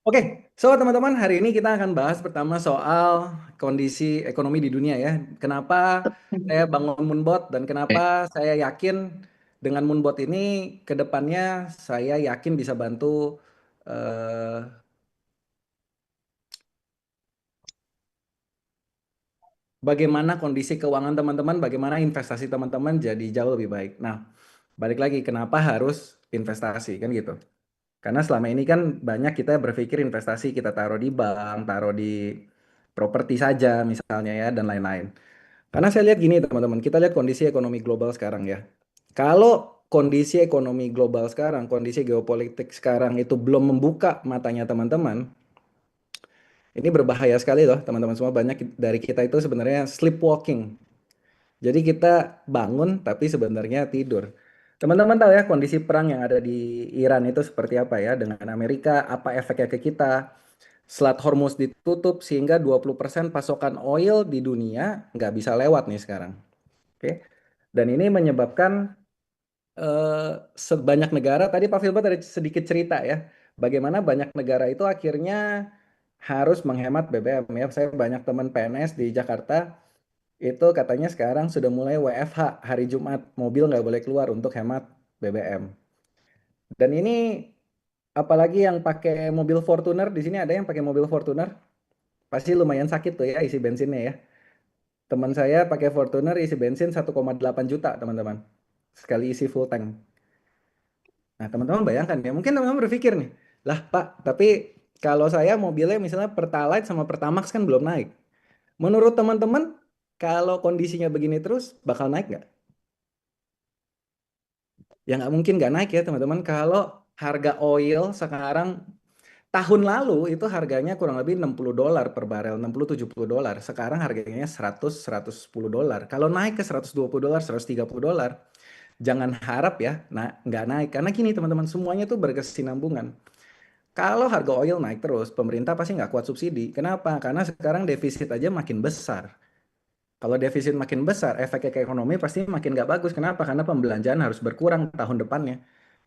Oke, so teman-teman hari ini kita akan bahas pertama soal kondisi ekonomi di dunia ya. Kenapa saya bangun Moonbot dan kenapa saya yakin dengan Moonbot ini ke depannya saya yakin bisa bantu eh, bagaimana kondisi keuangan teman-teman, bagaimana investasi teman-teman jadi jauh lebih baik. Nah, balik lagi kenapa harus investasi kan gitu. Karena selama ini kan banyak kita berpikir investasi kita taruh di bank, taruh di properti saja misalnya ya dan lain-lain. Karena saya lihat gini teman-teman, kita lihat kondisi ekonomi global sekarang ya. Kalau kondisi ekonomi global sekarang, kondisi geopolitik sekarang itu belum membuka matanya teman-teman, ini berbahaya sekali loh teman-teman semua. Banyak dari kita itu sebenarnya sleepwalking. Jadi kita bangun tapi sebenarnya tidur. Teman-teman tahu ya kondisi perang yang ada di Iran itu seperti apa ya dengan Amerika, apa efeknya ke kita? Selat Hormuz ditutup sehingga 20% pasokan oil di dunia nggak bisa lewat nih sekarang. Oke. Dan ini menyebabkan sebanyak negara, tadi Pak Filbert ada sedikit cerita ya, bagaimana banyak negara itu akhirnya harus menghemat BBM ya. Saya banyak teman PNS di Jakarta itu katanya sekarang sudah mulai WFH hari Jumat, mobil nggak boleh keluar untuk hemat BBM. Dan ini apalagi yang pakai mobil Fortuner, di sini ada yang pakai mobil Fortuner, pasti lumayan sakit tuh ya isi bensinnya ya. Teman saya pakai Fortuner isi bensin 1,8 juta teman-teman, sekali isi full tank. Nah teman-teman bayangkan ya, mungkin teman-teman berpikir nih, lah Pak, tapi kalau saya mobilnya misalnya Pertalite sama Pertamax kan belum naik. Menurut teman-teman, kalau kondisinya begini terus, bakal naik nggak? Ya nggak mungkin nggak naik ya teman-teman. Kalau harga oil sekarang Tahun lalu itu harganya kurang lebih $60 per barel, 60-70 dolar. Sekarang harganya 100-110 dolar. Kalau naik ke $120, $130, jangan harap ya, nah nggak naik. Karena gini teman-teman, semuanya tuh berkesinambungan. Kalau harga oil naik terus, pemerintah pasti nggak kuat subsidi. Kenapa? Karena sekarang defisit aja makin besar. Kalau defisit makin besar, efeknya ke ekonomi pasti makin nggak bagus. Kenapa? Karena pembelanjaan harus berkurang tahun depannya.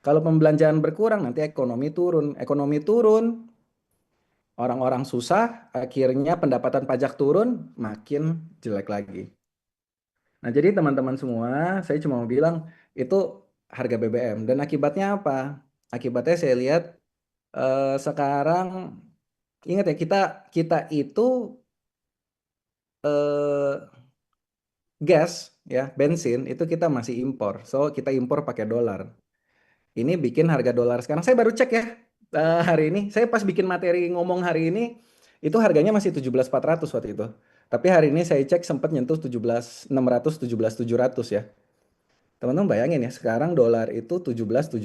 Kalau pembelanjaan berkurang, nanti ekonomi turun. Ekonomi turun, orang-orang susah, akhirnya pendapatan pajak turun, makin jelek lagi. Nah, jadi teman-teman semua, saya cuma mau bilang itu harga BBM. Dan akibatnya apa? Akibatnya saya lihat sekarang, ingat ya, kita kita itu eh, gas, ya, bensin itu kita masih impor. So, kita impor pakai dolar. Ini bikin harga dolar sekarang, saya baru cek ya hari ini. Saya pas bikin materi ngomong hari ini, itu harganya masih 17.400 waktu itu. Tapi hari ini saya cek sempat nyentuh 17.600, 17.700 ya. Teman-teman bayangin ya, sekarang dolar itu 17.700.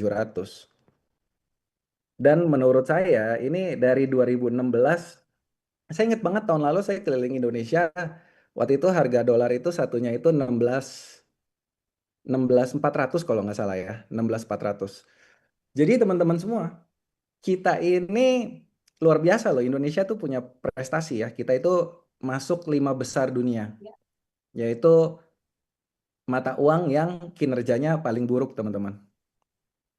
Dan menurut saya ini dari 2016, saya ingat banget tahun lalu saya keliling Indonesia, waktu itu harga dolar itu satunya itu 16.400 kalau nggak salah ya, 16.400. Jadi teman-teman semua, kita ini luar biasa loh. Indonesia tuh punya prestasi ya. Kita itu masuk 5 besar dunia, yaitu mata uang yang kinerjanya paling buruk, teman-teman.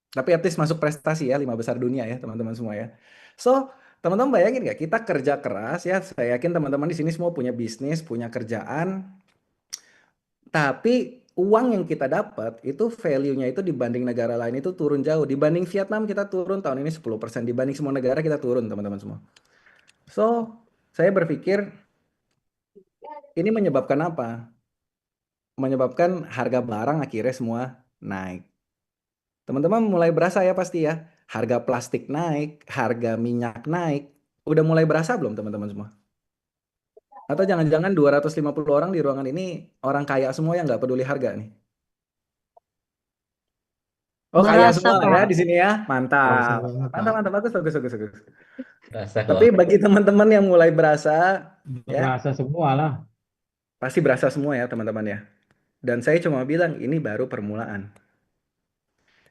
Tapi at least masuk prestasi ya, 5 besar dunia ya, teman-teman semua ya. So, teman-teman bayangin nggak, kita kerja keras ya. Saya yakin teman-teman di sini semua punya bisnis, punya kerjaan. Tapi uang yang kita dapat itu value-nya itu dibanding negara lain itu turun jauh. Dibanding Vietnam kita turun tahun ini 10%. Dibanding semua negara kita turun, teman-teman semua. So, saya berpikir ini menyebabkan apa? Menyebabkan harga barang akhirnya semua naik. Teman-teman mulai berasa ya pasti ya. Harga plastik naik, harga minyak naik. Udah mulai berasa belum teman-teman semua? Atau jangan-jangan 250 orang di ruangan ini orang kaya semua yang nggak peduli harga nih? Oh, kaya Berasa, semua lah ya Pak. di sini ya. Berasa Mantap. banget, Mantap, Pak. mantap. Bagus, bagus, bagus, bagus. Rasa Tapi kok. bagi teman-teman yang mulai berasa, ya, Berasa semua lah. pasti berasa semua ya teman-teman ya. Dan saya cuma bilang ini baru permulaan.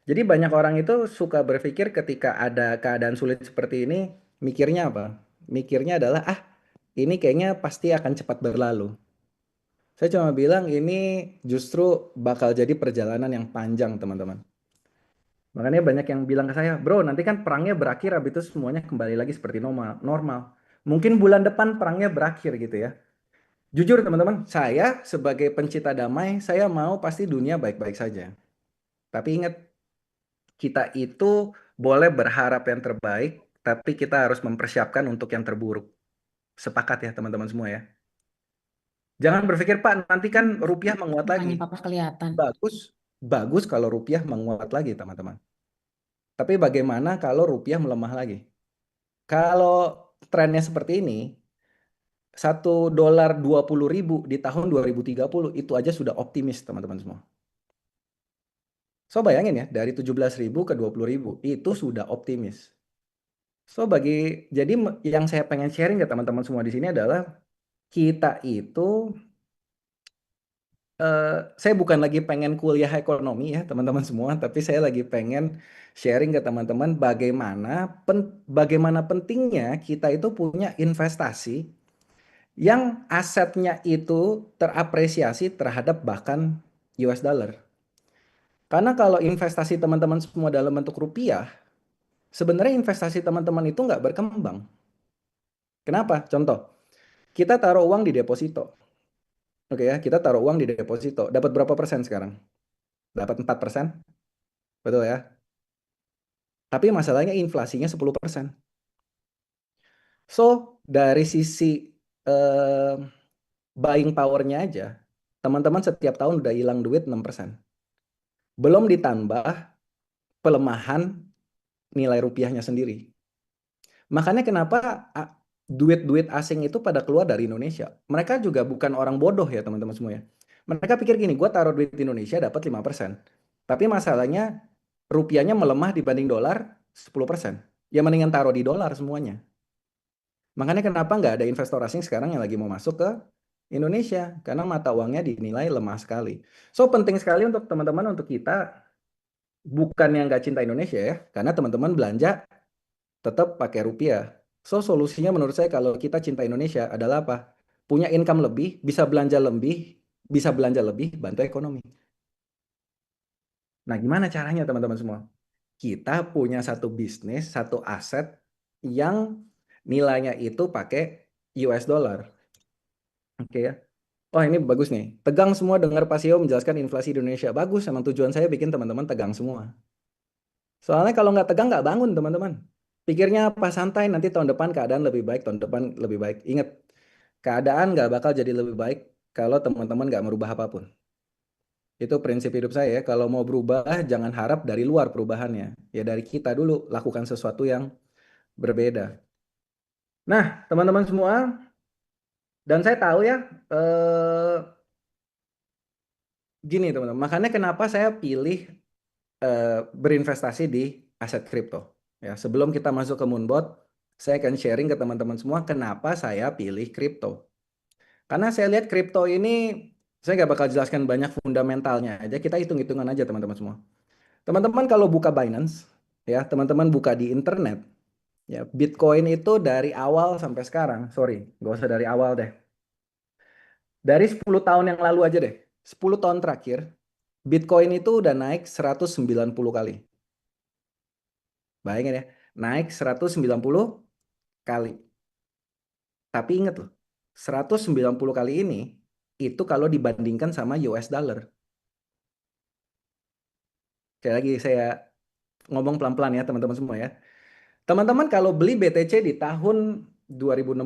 Jadi banyak orang itu suka berpikir ketika ada keadaan sulit seperti ini, mikirnya apa? Mikirnya adalah, ah, ini kayaknya pasti akan cepat berlalu. Saya cuma bilang ini justru bakal jadi perjalanan yang panjang, teman-teman. Makanya banyak yang bilang ke saya, bro, nanti kan perangnya berakhir, habis itu semuanya kembali lagi seperti normal. Normal. Mungkin bulan depan perangnya berakhir gitu ya. Jujur teman-teman, saya sebagai pencinta damai, saya mau pasti dunia baik-baik saja. Tapi ingat, kita itu boleh berharap yang terbaik, tapi kita harus mempersiapkan untuk yang terburuk. Sepakat ya teman-teman semua ya. Jangan berpikir, Pak, nanti kan rupiah menguat lagi. Mukanya Papa kelihatan. Bagus, bagus kalau rupiah menguat lagi, teman-teman. Tapi bagaimana kalau rupiah melemah lagi? Kalau trennya seperti ini, $1 20.000 di tahun 2030 itu aja sudah optimis, teman-teman semua. So bayangin ya, dari 17.000 ke 20.000 itu sudah optimis. So jadi yang saya pengen sharing ke teman-teman semua di sini adalah kita itu saya bukan lagi pengen kuliah ekonomi ya teman-teman semua, tapi saya lagi pengen sharing ke teman-teman bagaimana pentingnya kita itu punya investasi yang asetnya itu terapresiasi terhadap bahkan US dollar. Karena kalau investasi teman-teman semua dalam bentuk rupiah, sebenarnya investasi teman-teman itu nggak berkembang. Kenapa? Contoh, kita taruh uang di deposito. Oke ya, kita taruh uang di deposito. Dapat berapa persen sekarang? Dapat 4%. Betul ya? Tapi masalahnya inflasinya 10%. So, dari sisi eh, buying power-nya aja, teman-teman setiap tahun udah hilang duit 6%. Belum ditambah pelemahan nilai rupiahnya sendiri. Makanya kenapa duit-duit asing itu pada keluar dari Indonesia. Mereka juga bukan orang bodoh ya teman-teman semua ya. Mereka pikir gini, gue taruh duit di Indonesia dapat 5%. Tapi masalahnya rupiahnya melemah dibanding dolar 10%. ya mendingan taruh di dolar semuanya. Makanya kenapa nggak ada investor asing sekarang yang lagi mau masuk ke Indonesia? Karena mata uangnya dinilai lemah sekali. So penting sekali untuk teman-teman, untuk kita, bukan yang nggak cinta Indonesia ya, karena teman-teman belanja tetap pakai rupiah. So solusinya menurut saya kalau kita cinta Indonesia adalah apa? Punya income lebih, bisa belanja lebih, bantu ekonomi. Nah, gimana caranya teman-teman semua? Kita punya satu bisnis, satu aset yang nilainya itu pakai US dollar. Oke ya. Oh ini bagus nih. Tegang semua dengar Pak Sio menjelaskan inflasi di Indonesia. Bagus, emang tujuan saya bikin teman-teman tegang semua. Soalnya kalau nggak tegang nggak bangun teman-teman. Pikirnya pas santai nanti tahun depan keadaan lebih baik, tahun depan lebih baik. Ingat, keadaan nggak bakal jadi lebih baik kalau teman-teman nggak merubah apapun. Itu prinsip hidup saya ya. Kalau mau berubah, jangan harap dari luar perubahannya. Ya dari kita dulu, lakukan sesuatu yang berbeda. Nah, teman-teman semua, dan saya tahu ya, gini teman-teman, makanya kenapa saya pilih berinvestasi di aset kripto. Ya, sebelum kita masuk ke Moonbot, saya akan sharing ke teman-teman semua kenapa saya pilih kripto. Karena saya lihat kripto ini, saya nggak bakal jelaskan banyak fundamentalnya aja, kita hitung-hitungan aja teman-teman semua. Teman-teman kalau buka Binance, ya teman-teman buka di internet, ya Bitcoin itu dari awal sampai sekarang, sorry, nggak usah dari awal deh. Dari 10 tahun yang lalu aja deh, 10 tahun terakhir, Bitcoin itu udah naik 190 kali. Bayangin ya, naik 190 kali. Tapi ingat loh, 190 kali ini itu kalau dibandingkan sama US dollar. Sekali lagi saya ngomong pelan-pelan ya teman-teman semua ya. Teman-teman kalau beli BTC di tahun 2016,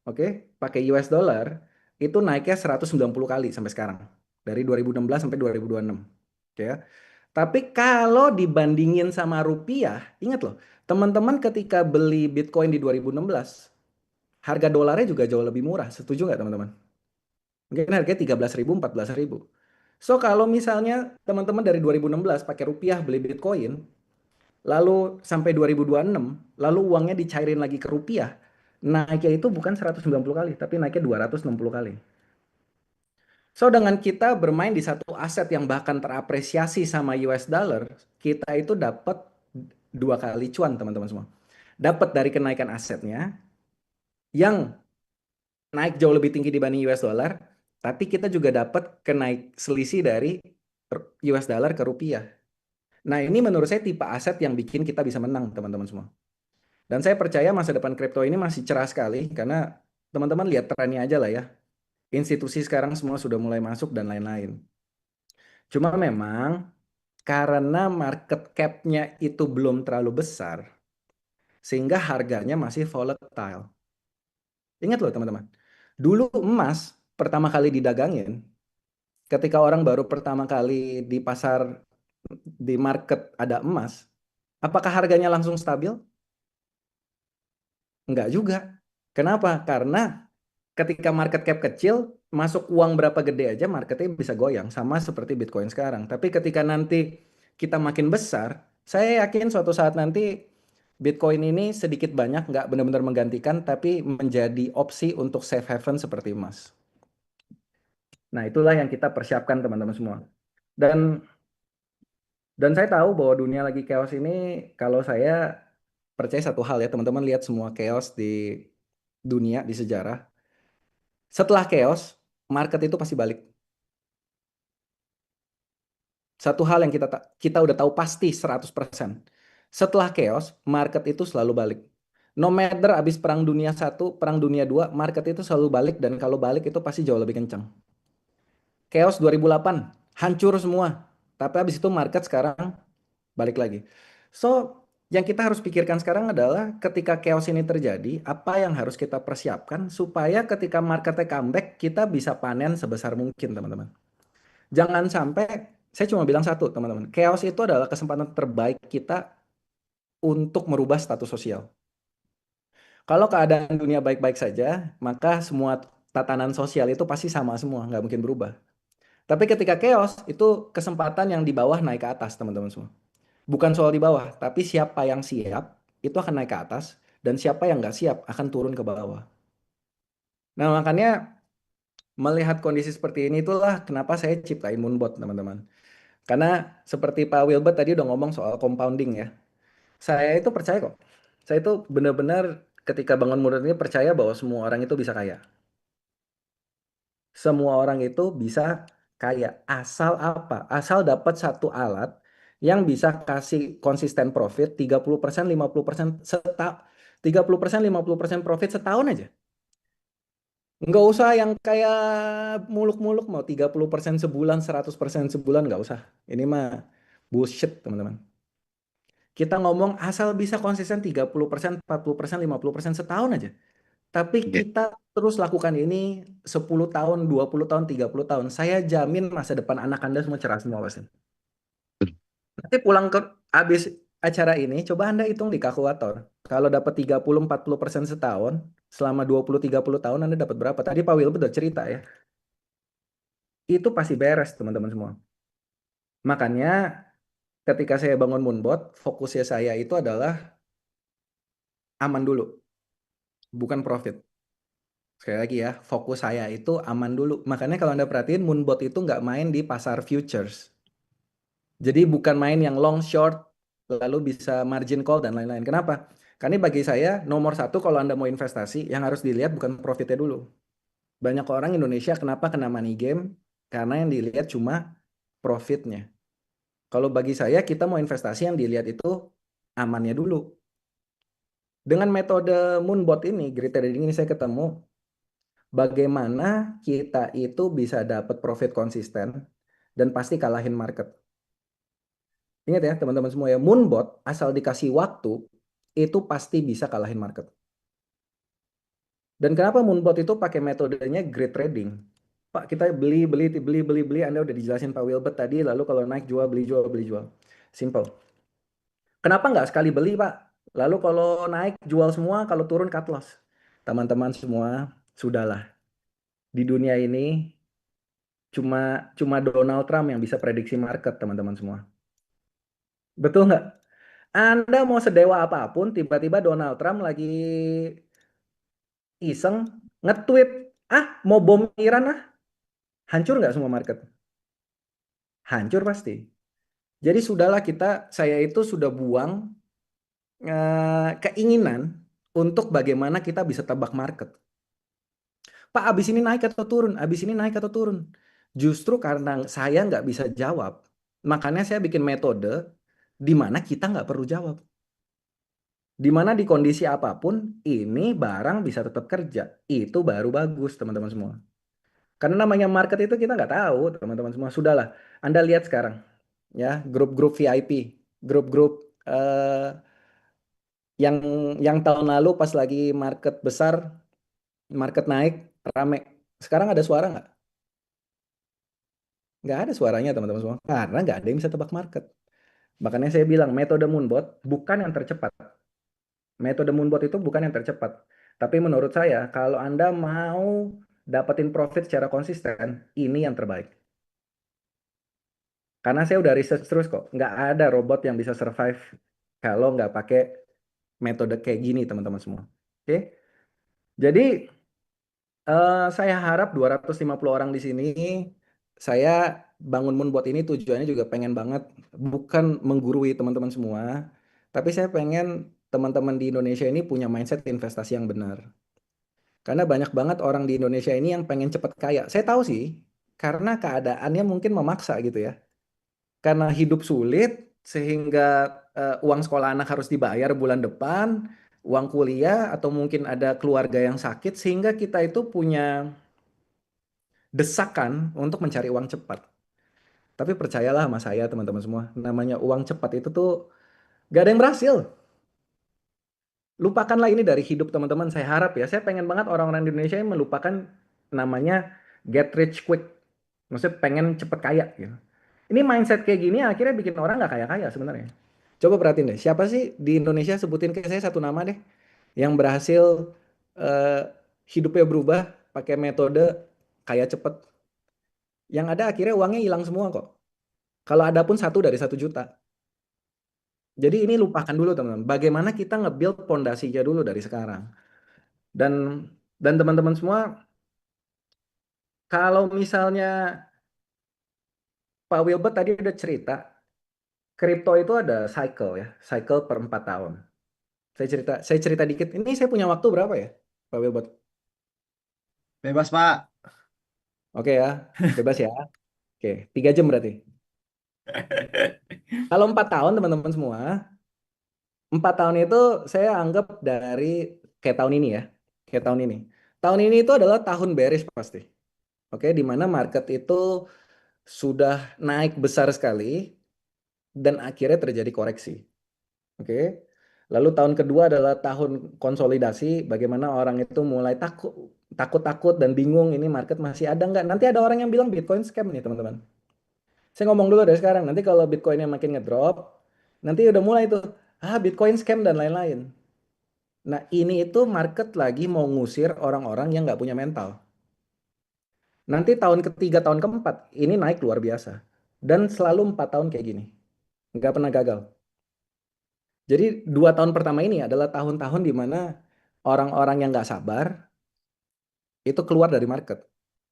oke, pakai US dollar, itu naiknya 190 kali sampai sekarang. Dari 2016 sampai 2026. Oke ya. Tapi kalau dibandingin sama rupiah, ingat loh, teman-teman ketika beli Bitcoin di 2016, harga dolarnya juga jauh lebih murah. Setuju nggak teman-teman? Mungkin harganya 13.000, 14.000. So kalau misalnya teman-teman dari 2016 pakai rupiah beli Bitcoin, lalu sampai 2026, lalu uangnya dicairin lagi ke rupiah, naiknya itu bukan 190 kali, tapi naiknya 260 kali. So dengan kita bermain di satu aset yang bahkan terapresiasi sama US dollar, kita itu dapat dua kali cuan teman-teman semua. Dapat dari kenaikan asetnya yang naik jauh lebih tinggi dibanding US dollar, tapi kita juga dapat kenaik selisih dari US dollar ke rupiah. Nah, ini menurut saya tipe aset yang bikin kita bisa menang, teman-teman semua. Dan saya percaya masa depan kripto ini masih cerah sekali karena teman-teman lihat trennya aja lah ya. Institusi sekarang semua sudah mulai masuk dan lain-lain. Cuma memang karena market cap-nya itu belum terlalu besar, sehingga harganya masih volatile. Ingat loh teman-teman, dulu emas pertama kali didagangin, ketika orang baru pertama kali di pasar, di market ada emas, apakah harganya langsung stabil? Enggak juga. Kenapa? Karena ketika market cap kecil, masuk uang berapa gede aja marketnya bisa goyang. Sama seperti Bitcoin sekarang. Tapi ketika nanti kita makin besar, saya yakin suatu saat nanti Bitcoin ini sedikit banyak nggak benar-benar menggantikan, tapi menjadi opsi untuk safe haven seperti emas. Nah, itulah yang kita persiapkan teman-teman semua. Dan dan saya tahu bahwa dunia lagi chaos ini, kalau saya percaya satu hal ya, teman-teman lihat semua chaos di dunia, di sejarah. Setelah chaos, market itu pasti balik. Satu hal yang kita udah tahu pasti 100%. Setelah chaos, market itu selalu balik. No matter abis perang dunia 1, perang dunia 2, market itu selalu balik dan kalau balik itu pasti jauh lebih kencang. Chaos 2008, hancur semua. Tapi abis itu market sekarang balik lagi. So, yang kita harus pikirkan sekarang adalah ketika chaos ini terjadi, apa yang harus kita persiapkan supaya ketika marketnya comeback, kita bisa panen sebesar mungkin, teman-teman. Jangan sampai, saya cuma bilang satu, teman-teman. Chaos itu adalah kesempatan terbaik kita untuk merubah status sosial. Kalau keadaan dunia baik-baik saja, maka semua tatanan sosial itu pasti sama semua, nggak mungkin berubah. Tapi ketika chaos, itu kesempatan yang di bawah naik ke atas, teman-teman semua. Bukan soal di bawah, tapi siapa yang siap itu akan naik ke atas, dan siapa yang nggak siap akan turun ke bawah. Nah, makanya melihat kondisi seperti ini itulah kenapa saya ciptain Moonbot, teman-teman. Karena seperti Pak Wilbert tadi udah ngomong soal compounding ya. Saya itu percaya kok. Saya itu benar-benar ketika bangun Moonbot ini percaya bahwa semua orang itu bisa kaya. Semua orang itu bisa kaya. Asal apa? Asal dapat satu alat yang bisa kasih konsisten profit 30%, 50% setahun. 30%, 50% profit setahun aja. Nggak usah yang kayak muluk-muluk mau 30% sebulan, 100% sebulan, nggak usah. Ini mah bullshit, teman-teman. Kita ngomong asal bisa konsisten 30%, 40%, 50% setahun aja. Tapi Oke. kita terus lakukan ini 10 tahun, 20 tahun, 30 tahun. Saya jamin masa depan anak Anda semua cerah semua pasti. Nanti pulang ke habis acara ini, coba Anda hitung di kalkulator. Kalau dapat 30-40% setahun, selama 20-30 tahun Anda dapat berapa? Tadi Pak Wilbur udah cerita ya. Itu pasti beres, teman-teman semua. Makanya ketika saya bangun Moonbot, fokusnya saya itu adalah aman dulu, bukan profit. Sekali lagi ya, fokus saya itu aman dulu. Makanya kalau Anda perhatiin, Moonbot itu nggak main di pasar futures. Jadi bukan main yang long short, lalu bisa margin call dan lain-lain. Kenapa? Karena bagi saya, nomor satu kalau Anda mau investasi, yang harus dilihat bukan profitnya dulu. Banyak orang Indonesia kenapa kena money game? Karena yang dilihat cuma profitnya. Kalau bagi saya, kita mau investasi yang dilihat itu amannya dulu. Dengan metode Moonbot ini, Great Trading ini saya ketemu bagaimana kita itu bisa dapat profit konsisten dan pasti kalahin market. Ingat ya teman-teman semua ya, Moonbot asal dikasih waktu itu pasti bisa kalahin market. Dan kenapa Moonbot itu pakai metodenya Great Trading? Pak, kita beli, beli, beli, beli, beli. Anda udah dijelasin Pak Wilbert tadi, lalu kalau naik jual, beli, jual, beli, jual. Simple. Kenapa nggak sekali beli, Pak? Lalu kalau naik jual semua, kalau turun cut loss. Teman-teman semua, sudahlah. Di dunia ini cuma cuma Donald Trump yang bisa prediksi market, teman-teman semua. Betul nggak? Anda mau sedewa apapun, tiba-tiba Donald Trump lagi iseng nge-tweet, mau bom Iran hancur nggak semua market? Hancur pasti. Jadi sudahlah saya itu sudah buang keinginan untuk bagaimana kita bisa tebak market. Pak, abis ini naik atau turun? Abis ini naik atau turun? Justru karena saya nggak bisa jawab, makanya saya bikin metode di mana kita nggak perlu jawab. Di mana di kondisi apapun, ini barang bisa tetap kerja. Itu baru bagus, teman-teman semua. Karena namanya market itu kita nggak tahu, teman-teman semua. Sudahlah, Anda lihat sekarang, ya, grup-grup VIP, grup-grup eh, yang tahun lalu pas lagi market besar, market naik, rame. Sekarang ada suara nggak? Nggak ada suaranya teman-teman semua. Karena nggak ada yang bisa tebak market. Makanya saya bilang metode Moonbot bukan yang tercepat. Metode Moonbot itu bukan yang tercepat. Tapi menurut saya kalau Anda mau dapetin profit secara konsisten, ini yang terbaik. Karena saya udah research terus kok. Nggak ada robot yang bisa survive kalau nggak pakai metode kayak gini teman-teman semua. Oke? Jadi saya harap 250 orang di sini, saya bangun Moonbot ini tujuannya juga pengen banget, bukan menggurui teman-teman semua, tapi saya pengen teman-teman di Indonesia ini punya mindset investasi yang benar. Karena banyak banget orang di Indonesia ini yang pengen cepat kaya. Saya tahu sih, karena keadaannya mungkin memaksa gitu ya. Karena hidup sulit, sehingga uang sekolah anak harus dibayar bulan depan, uang kuliah, atau mungkin ada keluarga yang sakit, sehingga kita itu punya desakan untuk mencari uang cepat. Tapi percayalah sama saya teman-teman semua, namanya uang cepat itu tuh gak ada yang berhasil. Lupakanlah ini dari hidup teman-teman, saya harap ya. Saya pengen banget orang-orang di Indonesia yang melupakan namanya get rich quick. Maksudnya pengen cepet kaya gitu. Ini mindset kayak gini akhirnya bikin orang nggak kaya-kaya sebenarnya. Coba perhatiin deh, siapa sih di Indonesia sebutin ke saya satu nama deh yang berhasil eh, hidupnya berubah pakai metode kaya cepet. Yang ada akhirnya uangnya hilang semua kok. Kalau ada pun 1 dari 1 juta. Jadi ini lupakan dulu teman-teman. Bagaimana kita nge-build pondasinya dulu dari sekarang. Dan teman-teman semua, kalau misalnya Pak Wilbert tadi udah cerita, kripto itu ada cycle ya, cycle per 4 tahun. Saya cerita dikit. Ini saya punya waktu berapa ya, Pak Wilbert? Bebas, Pak. Oke ya, bebas ya. Oke, 3 jam berarti. Kalau 4 tahun teman-teman semua, 4 tahun itu saya anggap dari kayak tahun ini ya, kayak tahun ini. Tahun ini itu adalah tahun bearish pasti. Oke, di mana market itu sudah naik besar sekali dan akhirnya terjadi koreksi. Oke. Lalu tahun kedua adalah tahun konsolidasi, bagaimana orang itu mulai takut-takut dan bingung ini market masih ada nggak? Nanti ada orang yang bilang Bitcoin scam nih teman-teman. Saya ngomong dulu dari sekarang, nanti kalau Bitcoinnya makin ngedrop, nanti udah mulai tuh, Bitcoin scam dan lain-lain. Nah ini itu market lagi mau ngusir orang-orang yang nggak punya mental. Nanti tahun ketiga, tahun keempat, ini naik luar biasa. Dan selalu 4 tahun kayak gini. Nggak pernah gagal. Jadi 2 tahun pertama ini adalah tahun-tahun di mana orang-orang yang nggak sabar itu keluar dari market.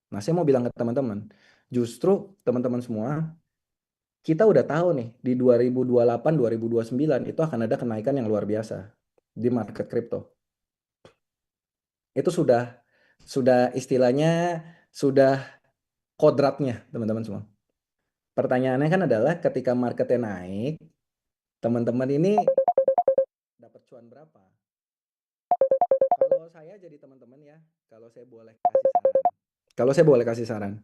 Nah, saya mau bilang ke teman-teman, justru teman-teman semua, kita udah tahu nih di 2028, 2029 itu akan ada kenaikan yang luar biasa di market kripto. Itu sudah istilahnya sudah kodratnya teman-teman semua. Pertanyaannya kan adalah ketika marketnya naik, teman-teman ini dapat cuan berapa? Kalau saya jadi teman-teman ya, kalau saya boleh kasih saran. Kalau saya boleh kasih saran,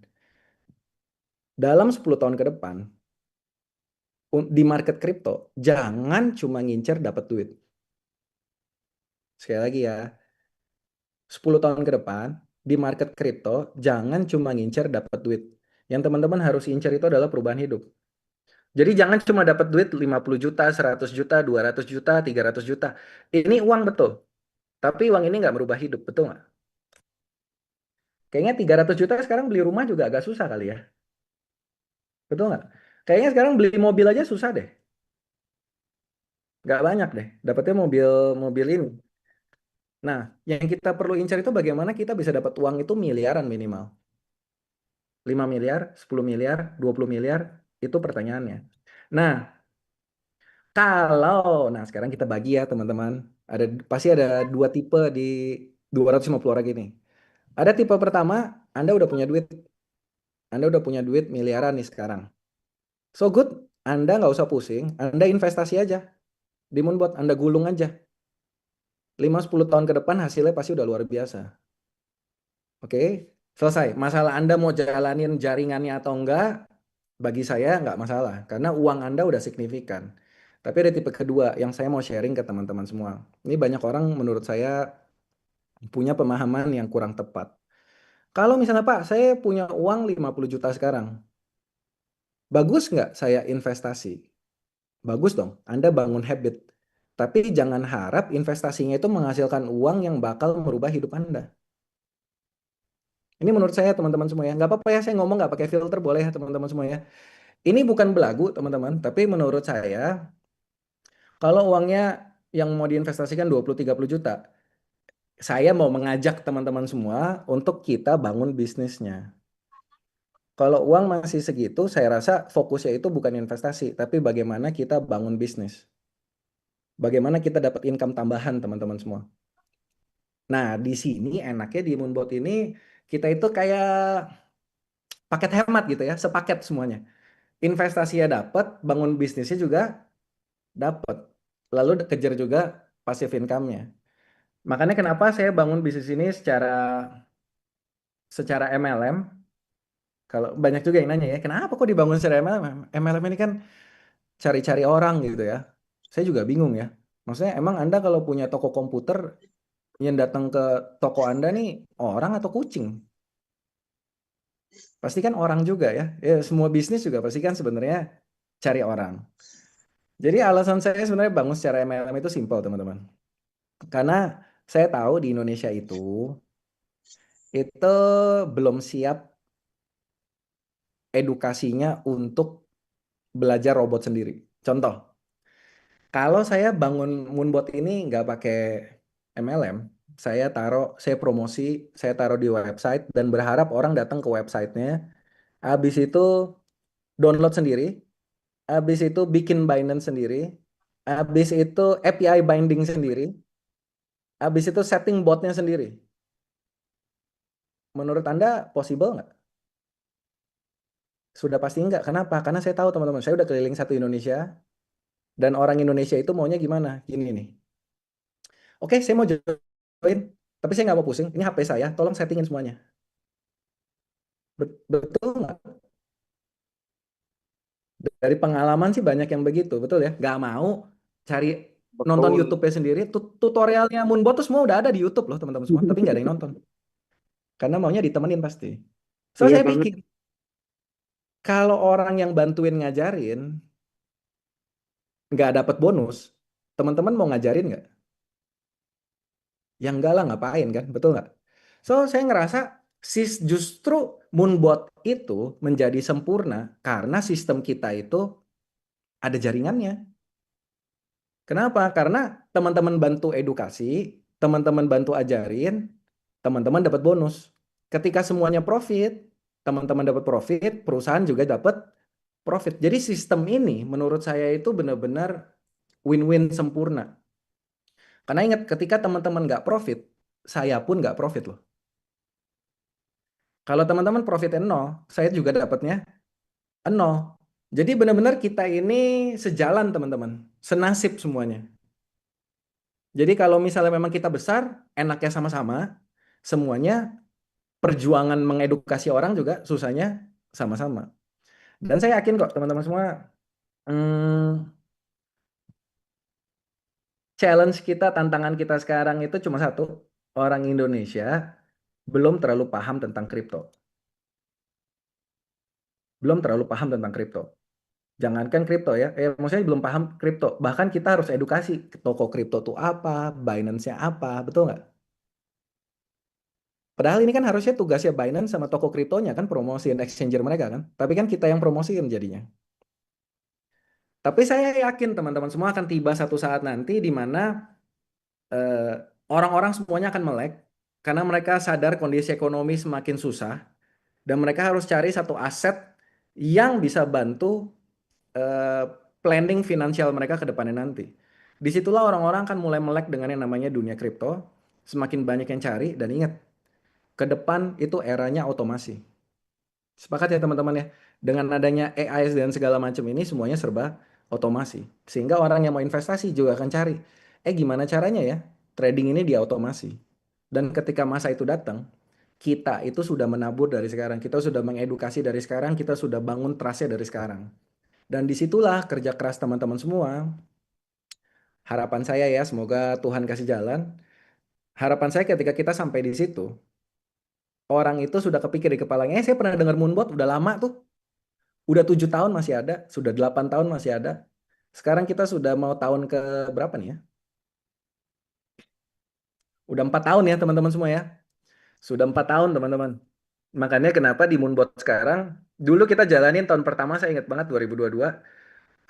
dalam 10 tahun ke depan, di market kripto, jangan cuma ngincer dapat duit. Sekali lagi ya, 10 tahun ke depan, di market kripto, jangan cuma ngincer dapat duit. Yang teman-teman harus incer itu adalah perubahan hidup. Jadi jangan cuma dapat duit 50 juta, 100 juta, 200 juta, 300 juta. Ini uang betul. Tapi uang ini nggak merubah hidup, betul nggak? Kayaknya 300 juta sekarang beli rumah juga agak susah kali ya. Betul nggak? Kayaknya sekarang beli mobil aja susah deh. Nggak banyak deh. Dapatnya mobil mobil ini. Nah, yang kita perlu incar itu bagaimana kita bisa dapat uang itu miliaran minimal. 5 miliar, 10 miliar, 20 miliar, itu pertanyaannya. Nah, nah sekarang kita bagi ya teman-teman. Pasti ada 2 tipe di 250 orang ini. Ada tipe pertama, Anda udah punya duit. Anda udah punya duit miliaran nih sekarang. So good, Anda nggak usah pusing, Anda investasi aja. Di Moonbot, Anda gulung aja. 5-10 tahun ke depan hasilnya pasti udah luar biasa. Oke, selesai. Masalah Anda mau jalanin jaringannya atau enggak, bagi saya nggak masalah. Karena uang Anda udah signifikan. Tapi ada tipe kedua yang saya mau sharing ke teman-teman semua. Ini banyak orang menurut saya punya pemahaman yang kurang tepat. Kalau misalnya Pak, saya punya uang 50 juta sekarang. Bagus nggak saya investasi? Bagus dong, Anda bangun habit. Tapi jangan harap investasinya itu menghasilkan uang yang bakal merubah hidup Anda. Ini menurut saya teman-teman semua ya. Nggak apa-apa ya saya ngomong nggak pakai filter, boleh ya teman-teman semua ya. Ini bukan belagu teman-teman, tapi menurut saya kalau uangnya yang mau diinvestasikan 20-30 juta, saya mau mengajak teman-teman semua untuk kita bangun bisnisnya. Kalau uang masih segitu, saya rasa fokusnya itu bukan investasi, tapi bagaimana kita bangun bisnis. Bagaimana kita dapat income tambahan teman-teman semua. Nah, di sini enaknya di Moonbot ini kita itu kayak paket hemat gitu ya, sepaket semuanya. Investasinya dapat, bangun bisnisnya juga dapat. Lalu kejar juga passive income-nya. Makanya kenapa saya bangun bisnis ini secara MLM. Kalau banyak juga yang nanya ya, kenapa kok dibangun secara MLM? MLM ini kan cari-cari orang gitu ya. Saya juga bingung ya. Maksudnya emang Anda kalau punya toko komputer yang datang ke toko Anda nih orang atau kucing? Pasti kan orang juga ya. Ya semua bisnis juga pasti kan sebenarnya cari orang. Jadi alasan saya sebenarnya bangun secara MLM itu simpel teman-teman. Karena saya tahu di Indonesia itu belum siap edukasinya untuk belajar robot sendiri. Contoh, Kalau saya bangun Moonbot ini nggak pakai MLM, saya promosi, saya taruh di website dan berharap orang datang ke websitenya, habis itu download sendiri, habis itu bikin Binance sendiri, habis itu API binding sendiri, habis itu setting botnya sendiri. Menurut Anda possible nggak? Sudah pasti nggak. Kenapa? Karena saya tahu teman-teman, saya udah keliling satu Indonesia dan orang Indonesia itu maunya gimana? Gini nih. Oke, saya mau join, tapi saya nggak mau pusing. Ini HP saya, tolong settingin semuanya. Betul nggak? Dari pengalaman sih banyak yang begitu, betul ya? Nggak mau cari nonton Betul. YouTube-nya sendiri. Tutorialnya Moonbot tuh semua udah ada di YouTube loh teman-teman semua, tapi nggak ada yang nonton. Karena maunya ditemenin pasti. So Iya saya karena pikir, kalau orang yang bantuin ngajarin nggak dapat bonus, teman-teman mau ngajarin nggak? Ya enggak lah, ngapain kan? Betul nggak? So, saya ngerasa justru Moonbot itu menjadi sempurna karena sistem kita itu ada jaringannya. Kenapa? Karena teman-teman bantu edukasi, teman-teman bantu ajarin, teman-teman dapat bonus. Ketika semuanya profit, teman-teman dapat profit, perusahaan juga dapat profit. Jadi sistem ini menurut saya itu benar-benar win-win sempurna. Karena ingat, ketika teman-teman nggak profit, saya pun nggak profit loh. Kalau teman-teman profitnya nol, saya juga dapatnya nol. Jadi benar-benar kita ini sejalan teman-teman, senasib semuanya. Jadi kalau misalnya memang kita besar, enaknya sama-sama, semuanya perjuangan mengedukasi orang juga susahnya sama-sama. Dan saya yakin kok teman-teman semua, challenge kita, tantangan kita sekarang itu cuma satu, orang Indonesia belum terlalu paham tentang kripto. Belum terlalu paham tentang kripto. Jangankan kripto ya, maksudnya belum paham kripto. Bahkan kita harus edukasi toko kripto itu apa, Binance-nya apa, betul nggak? Padahal ini kan harusnya tugasnya Binance sama toko kriptonya kan promosiin exchanger mereka kan. Tapi kan kita yang promosiin jadinya. Tapi saya yakin teman-teman semua akan tiba satu saat nanti di mana eh, orang-orang semuanya akan melek karena mereka sadar kondisi ekonomi semakin susah dan mereka harus cari satu aset yang bisa bantu eh, planning finansial mereka ke depannya nanti. Disitulah orang-orang akan mulai melek dengan yang namanya dunia kripto. Semakin banyak yang cari dan ingat, ke depan itu eranya otomasi. Sepakat ya teman-teman ya. Dengan adanya AI dan segala macam ini semuanya serba otomasi. Sehingga orang yang mau investasi juga akan cari, gimana caranya ya trading ini diautomasi. Dan ketika masa itu datang, kita itu sudah menabur dari sekarang, kita sudah mengedukasi dari sekarang, kita sudah bangun trustnya dari sekarang. Dan disitulah kerja keras teman-teman semua. Harapan saya ya, semoga Tuhan kasih jalan. Harapan saya ketika kita sampai di situ, orang itu sudah kepikir di kepalanya, saya pernah dengar Moonbot, udah lama tuh. Udah 7 tahun masih ada, sudah 8 tahun masih ada. Sekarang kita sudah mau tahun ke berapa nih ya? Udah 4 tahun ya teman-teman semua ya. Sudah 4 tahun teman-teman. Makanya kenapa di Moonbot sekarang, dulu kita jalanin tahun pertama saya ingat banget 2022.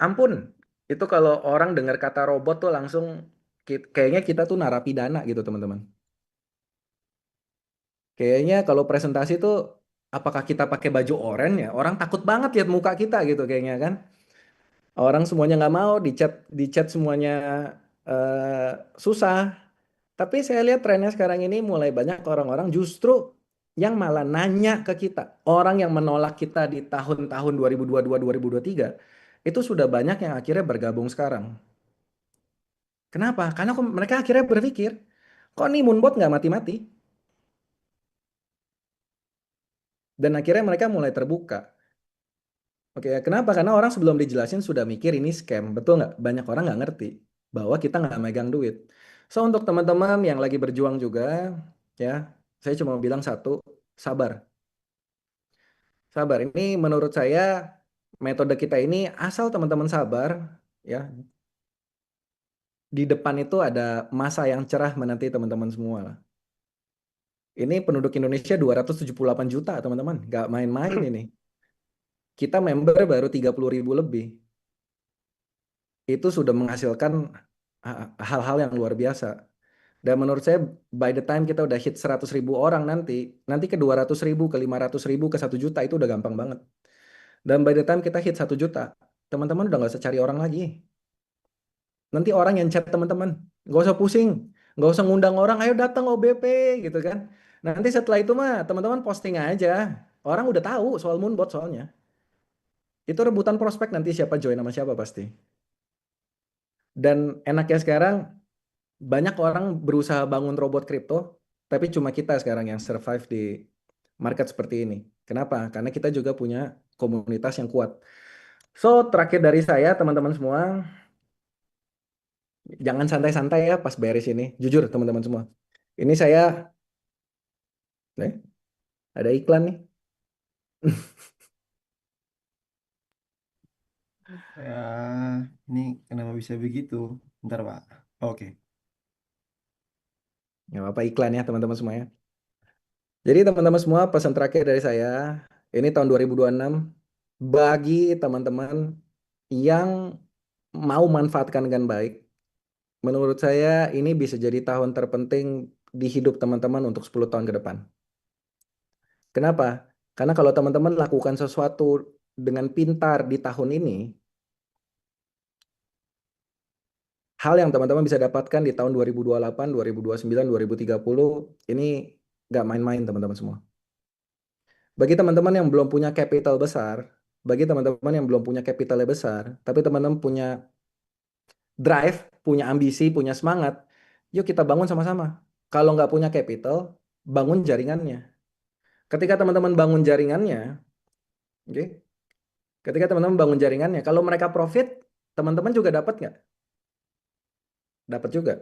Ampun, itu kalau orang dengar kata robot tuh langsung kayaknya kita tuh narapidana gitu teman-teman. Kayaknya kalau presentasi tuh apakah kita pakai baju oranye ya? Orang takut banget lihat muka kita gitu kayaknya kan. Orang semuanya nggak mau, di chat semuanya susah. Tapi saya lihat trennya sekarang ini mulai banyak orang-orang justru yang malah nanya ke kita. Orang yang menolak kita di tahun-tahun 2022, 2023, itu sudah banyak yang akhirnya bergabung sekarang. Kenapa? Karena mereka akhirnya berpikir, kok nih Moonbot nggak mati-mati? Dan akhirnya mereka mulai terbuka. Oke, kenapa? Karena orang sebelum dijelasin sudah mikir ini scam, betul nggak? Banyak orang nggak ngerti bahwa kita nggak megang duit. So untuk teman-teman yang lagi berjuang juga, ya, saya cuma bilang satu, sabar, sabar. Ini menurut saya metode kita ini asal teman-teman sabar, ya, di depan itu ada masa yang cerah menanti teman-teman semua. Ini penduduk Indonesia 278 juta, teman-teman, nggak main-main ini. Kita member baru 30.000 lebih. itu sudah menghasilkan hal-hal yang luar biasa. Dan menurut saya by the time kita udah hit 100.000 orang nanti ke 200.000, ke 500.000, ke 1 juta itu udah gampang banget. Dan by the time kita hit 1 juta, teman-teman udah nggak usah cari orang lagi. Nanti orang yang chat teman-teman, nggak usah pusing, nggak usah ngundang orang, ayo datang OBP gitu kan. Nanti setelah itu mah teman-teman posting aja, orang udah tahu soal Moonbot soalnya. Itu rebutan prospek nanti siapa join sama siapa pasti. Dan enaknya sekarang banyak orang berusaha bangun robot kripto, tapi cuma kita sekarang yang survive di market seperti ini. Kenapa? Karena kita juga punya komunitas yang kuat. So, terakhir dari saya, teman-teman semua, jangan santai-santai ya pas beres ini. Jujur, teman-teman semua. Ini saya, ada iklan nih. Ya, ini kenapa bisa begitu? Bentar, Pak. Oke. Nggak apa-apa iklan ya, teman-teman semua ya. Jadi teman-teman semua, pesan terakhir dari saya, ini tahun 2026, bagi teman-teman yang mau manfaatkan dengan baik, menurut saya ini bisa jadi tahun terpenting di hidup teman-teman untuk 10 tahun ke depan. Kenapa? Karena kalau teman-teman lakukan sesuatu dengan pintar di tahun ini, hal yang teman-teman bisa dapatkan di tahun 2028, 2029, 2030, ini nggak main-main teman-teman semua. Bagi teman-teman yang belum punya capital besar, bagi teman-teman yang belum punya capitalnya besar, tapi teman-teman punya drive, punya ambisi, punya semangat, yuk kita bangun sama-sama. Kalau nggak punya capital, bangun jaringannya. Ketika teman-teman bangun jaringannya, oke? Ketika teman-teman bangun jaringannya, kalau mereka profit, teman-teman juga dapat nggak? Dapat juga.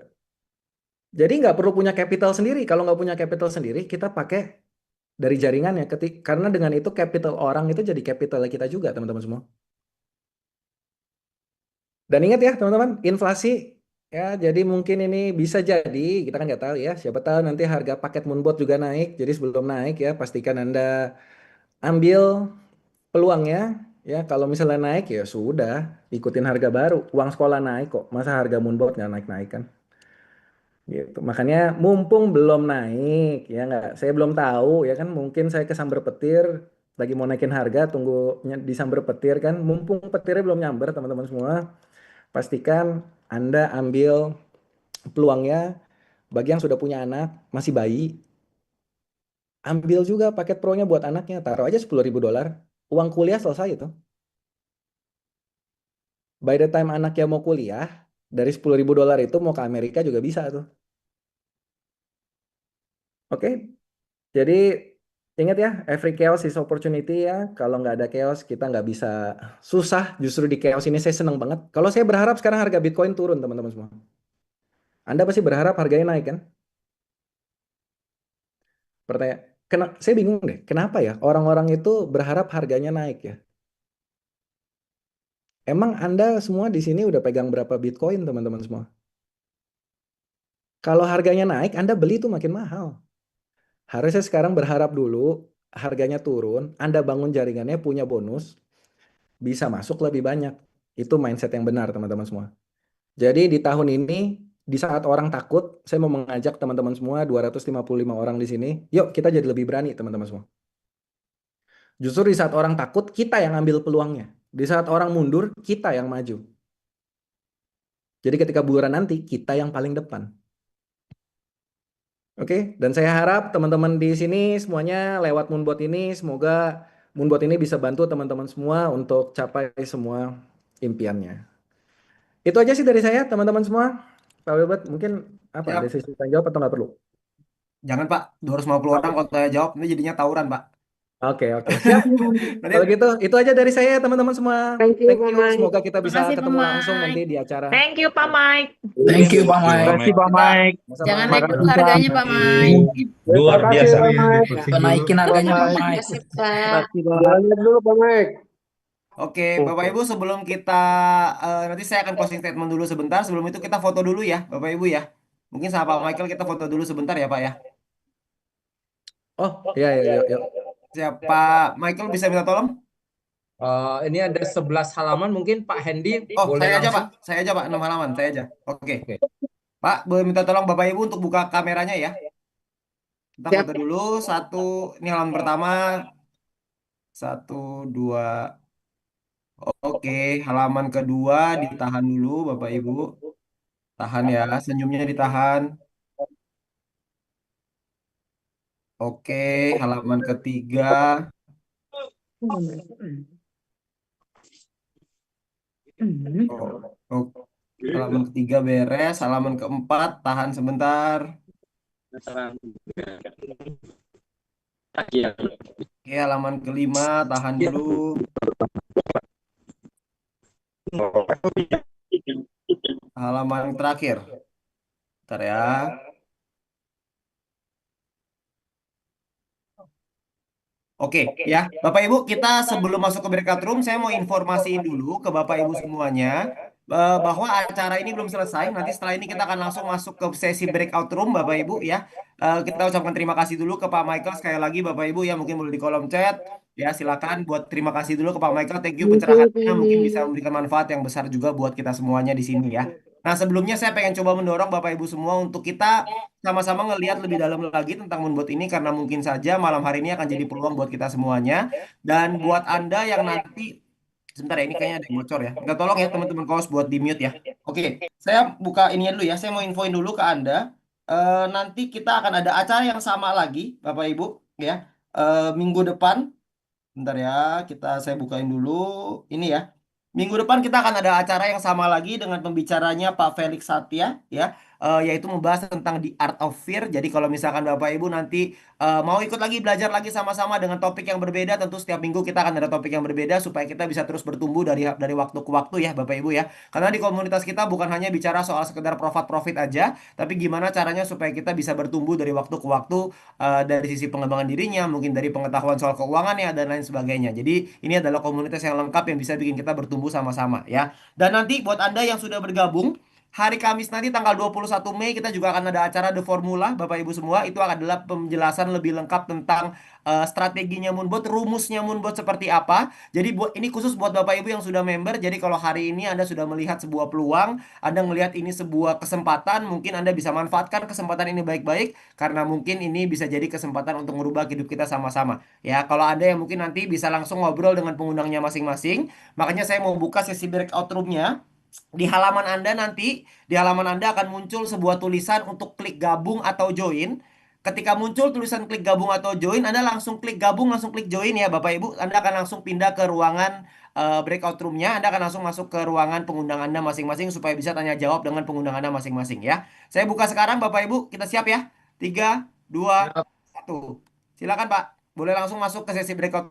Jadi nggak perlu punya capital sendiri. Kalau nggak punya capital sendiri, kita pakai dari jaringannya. Karena dengan itu capital orang itu jadi capital kita juga, teman-teman semua. Dan ingat ya teman-teman, inflasi ya jadi mungkin ini bisa jadi, kita kan nggak tahu ya, siapa tahu nanti harga paket Moonbot juga naik. Jadi sebelum naik ya pastikan Anda ambil peluangnya ya. Kalau misalnya naik ya sudah, ikutin harga baru. Uang sekolah naik kok, masa harga Moonbot nggak naik-naik kan? Gitu. Makanya mumpung belum naik ya nggak, saya belum tahu ya kan, mungkin saya kesamber petir lagi mau naikin harga, tunggu disamber petir kan, mumpung petirnya belum nyamber teman-teman semua, pastikan Anda ambil peluangnya. Bagi yang sudah punya anak, masih bayi, ambil juga paket pro-nya buat anaknya. Taruh aja $10.000. Uang kuliah selesai itu. By the time anaknya mau kuliah, dari $10.000 itu mau ke Amerika juga bisa tuh. Oke, jadi ingat ya, every chaos is opportunity ya. Kalau nggak ada chaos, kita nggak bisa, susah. Justru di chaos ini saya senang banget. Kalau saya berharap sekarang harga Bitcoin turun, teman-teman semua. Anda pasti berharap harganya naik kan? Pertanyaan, saya bingung deh, kenapa ya orang-orang itu berharap harganya naik ya? Emang Anda semua di sini udah pegang berapa Bitcoin, teman-teman semua? Kalau harganya naik, Anda beli itu makin mahal. Harusnya sekarang berharap dulu harganya turun, Anda bangun jaringannya, punya bonus, bisa masuk lebih banyak. Itu mindset yang benar, teman-teman semua. Jadi di tahun ini, di saat orang takut, saya mau mengajak teman-teman semua, 255 orang di sini, yuk kita jadi lebih berani, teman-teman semua. Justru di saat orang takut, kita yang ambil peluangnya. Di saat orang mundur, kita yang maju. Jadi ketika buluran nanti, kita yang paling depan. Oke, dan saya harap teman-teman di sini semuanya lewat Moonbot ini, semoga Moonbot ini bisa bantu teman-teman semua untuk capai semua impiannya. Itu aja sih dari saya, teman-teman semua. Pak Wilbert, mungkin apa ada Siap. sesi tanya jawab atau nggak perlu? Jangan, Pak. 250 orang Oke, kalau saya jawab, ini jadinya tawuran, Pak. oke, oke. Siap. Kalau Nanti gitu, itu aja dari saya, teman-teman semua. Thank you, Thank Pak you. Mike. Semoga kita bisa Makasih, Pak ketemu langsung nanti Mike. di acara. Thank you, Pak Mike. Thank you, Pak Terima Mike. kasih Pak kita Mike. Jangan Sama-sama. naik dulu Makasih Pak harganya, Pak Mike. Mike. Luar Terima kasih biasa. Pak Mike. Kita Pusing dulu. naikin harganya Pak Terima Mike. kasih, Terima Pak. kasih Pak. Jalan dulu Pak Mike. Oke, Bapak Ibu, sebelum kita nanti saya akan closing statement dulu sebentar. Sebelum itu kita foto dulu ya, Bapak Ibu ya. Mungkin sama Pak Michael kita foto dulu sebentar ya, Pak ya. Oh, iya, iya, iya, iya. Siapa Michael bisa minta tolong? Ini ada 11 halaman, mungkin Pak Hendy Oh, boleh saya aja Pak. langsung. Saya aja Pak, 6 halaman. Saya aja. Oke. Oke. Pak, boleh minta tolong Bapak Ibu untuk buka kameranya ya. Kita foto dulu. Satu, ini halaman pertama. Satu, dua. Oke, halaman kedua ditahan dulu Bapak Ibu. Tahan ya, senyumnya ditahan. Oke, halaman ketiga. Oh, oh, halaman ketiga beres. Halaman keempat, tahan sebentar. Oke, halaman kelima, tahan dulu. Halaman terakhir. Bentar ya. Oke, ya. Bapak Ibu, kita sebelum masuk ke breakout room, saya mau informasiin dulu ke Bapak Ibu semuanya bahwa acara ini belum selesai. Nanti setelah ini kita akan langsung masuk ke sesi breakout room, Bapak Ibu ya. Kita ucapkan terima kasih dulu ke Pak Michael sekali lagi, Bapak Ibu ya. Mungkin boleh di kolom chat. Ya, silakan buat terima kasih dulu ke Pak Michael. Thank you pencerahannya. Mungkin bisa memberikan manfaat yang besar juga buat kita semuanya di sini ya. Nah, sebelumnya saya pengen coba mendorong Bapak Ibu semua untuk kita sama-sama ngelihat lebih dalam lagi tentang Moonbot ini karena mungkin saja malam hari ini akan jadi peluang buat kita semuanya dan buat Anda yang nanti sebentar ya ini kayaknya ada yang bocor ya. Minta tolong ya teman-teman kaos buat di mute ya. Oke, saya buka ini dulu ya. Saya mau infoin dulu ke Anda. Nanti kita akan ada acara yang sama lagi Bapak Ibu ya. Minggu depan. Bentar ya, saya bukain dulu ini ya. Minggu depan kita akan ada acara yang sama lagi dengan pembicaranya Pak Felix Satya ya, yaitu membahas tentang The Art of Fear. Jadi kalau misalkan Bapak Ibu nanti mau ikut lagi belajar lagi sama-sama dengan topik yang berbeda, tentu setiap minggu kita akan ada topik yang berbeda supaya kita bisa terus bertumbuh dari waktu ke waktu ya Bapak Ibu ya. Karena di komunitas kita bukan hanya bicara soal sekedar profit-profit aja, tapi gimana caranya supaya kita bisa bertumbuh dari waktu ke waktu dari sisi pengembangan dirinya, mungkin dari pengetahuan soal keuangannya dan lain sebagainya. Jadi ini adalah komunitas yang lengkap yang bisa bikin kita bertumbuh sama-sama ya. Dan nanti buat Anda yang sudah bergabung, hari Kamis nanti tanggal 21 Mei kita juga akan ada acara The Formula, Bapak Ibu semua. Itu adalah penjelasan lebih lengkap tentang strateginya Moonbot, rumusnya Moonbot seperti apa. Jadi ini khusus buat Bapak Ibu yang sudah member. Jadi kalau hari ini Anda sudah melihat sebuah peluang, Anda melihat ini sebuah kesempatan, mungkin Anda bisa manfaatkan kesempatan ini baik-baik karena mungkin ini bisa jadi kesempatan untuk merubah hidup kita sama-sama. Ya, kalau ada yang mungkin nanti bisa langsung ngobrol dengan pengundangnya masing-masing. Makanya saya mau buka sesi breakout room-nya. Di halaman Anda nanti, di halaman Anda akan muncul sebuah tulisan untuk klik gabung atau join. Ketika muncul tulisan klik gabung atau join, Anda langsung klik gabung, langsung klik join ya Bapak Ibu. Anda akan langsung pindah ke ruangan breakout room-nya. Anda akan langsung masuk ke ruangan pengundang Anda masing-masing supaya bisa tanya jawab dengan pengundang Anda masing-masing ya. Saya buka sekarang Bapak Ibu, kita siap ya? 3, 2, Ya, 1. Silakan Pak. Boleh langsung masuk ke sesi breakout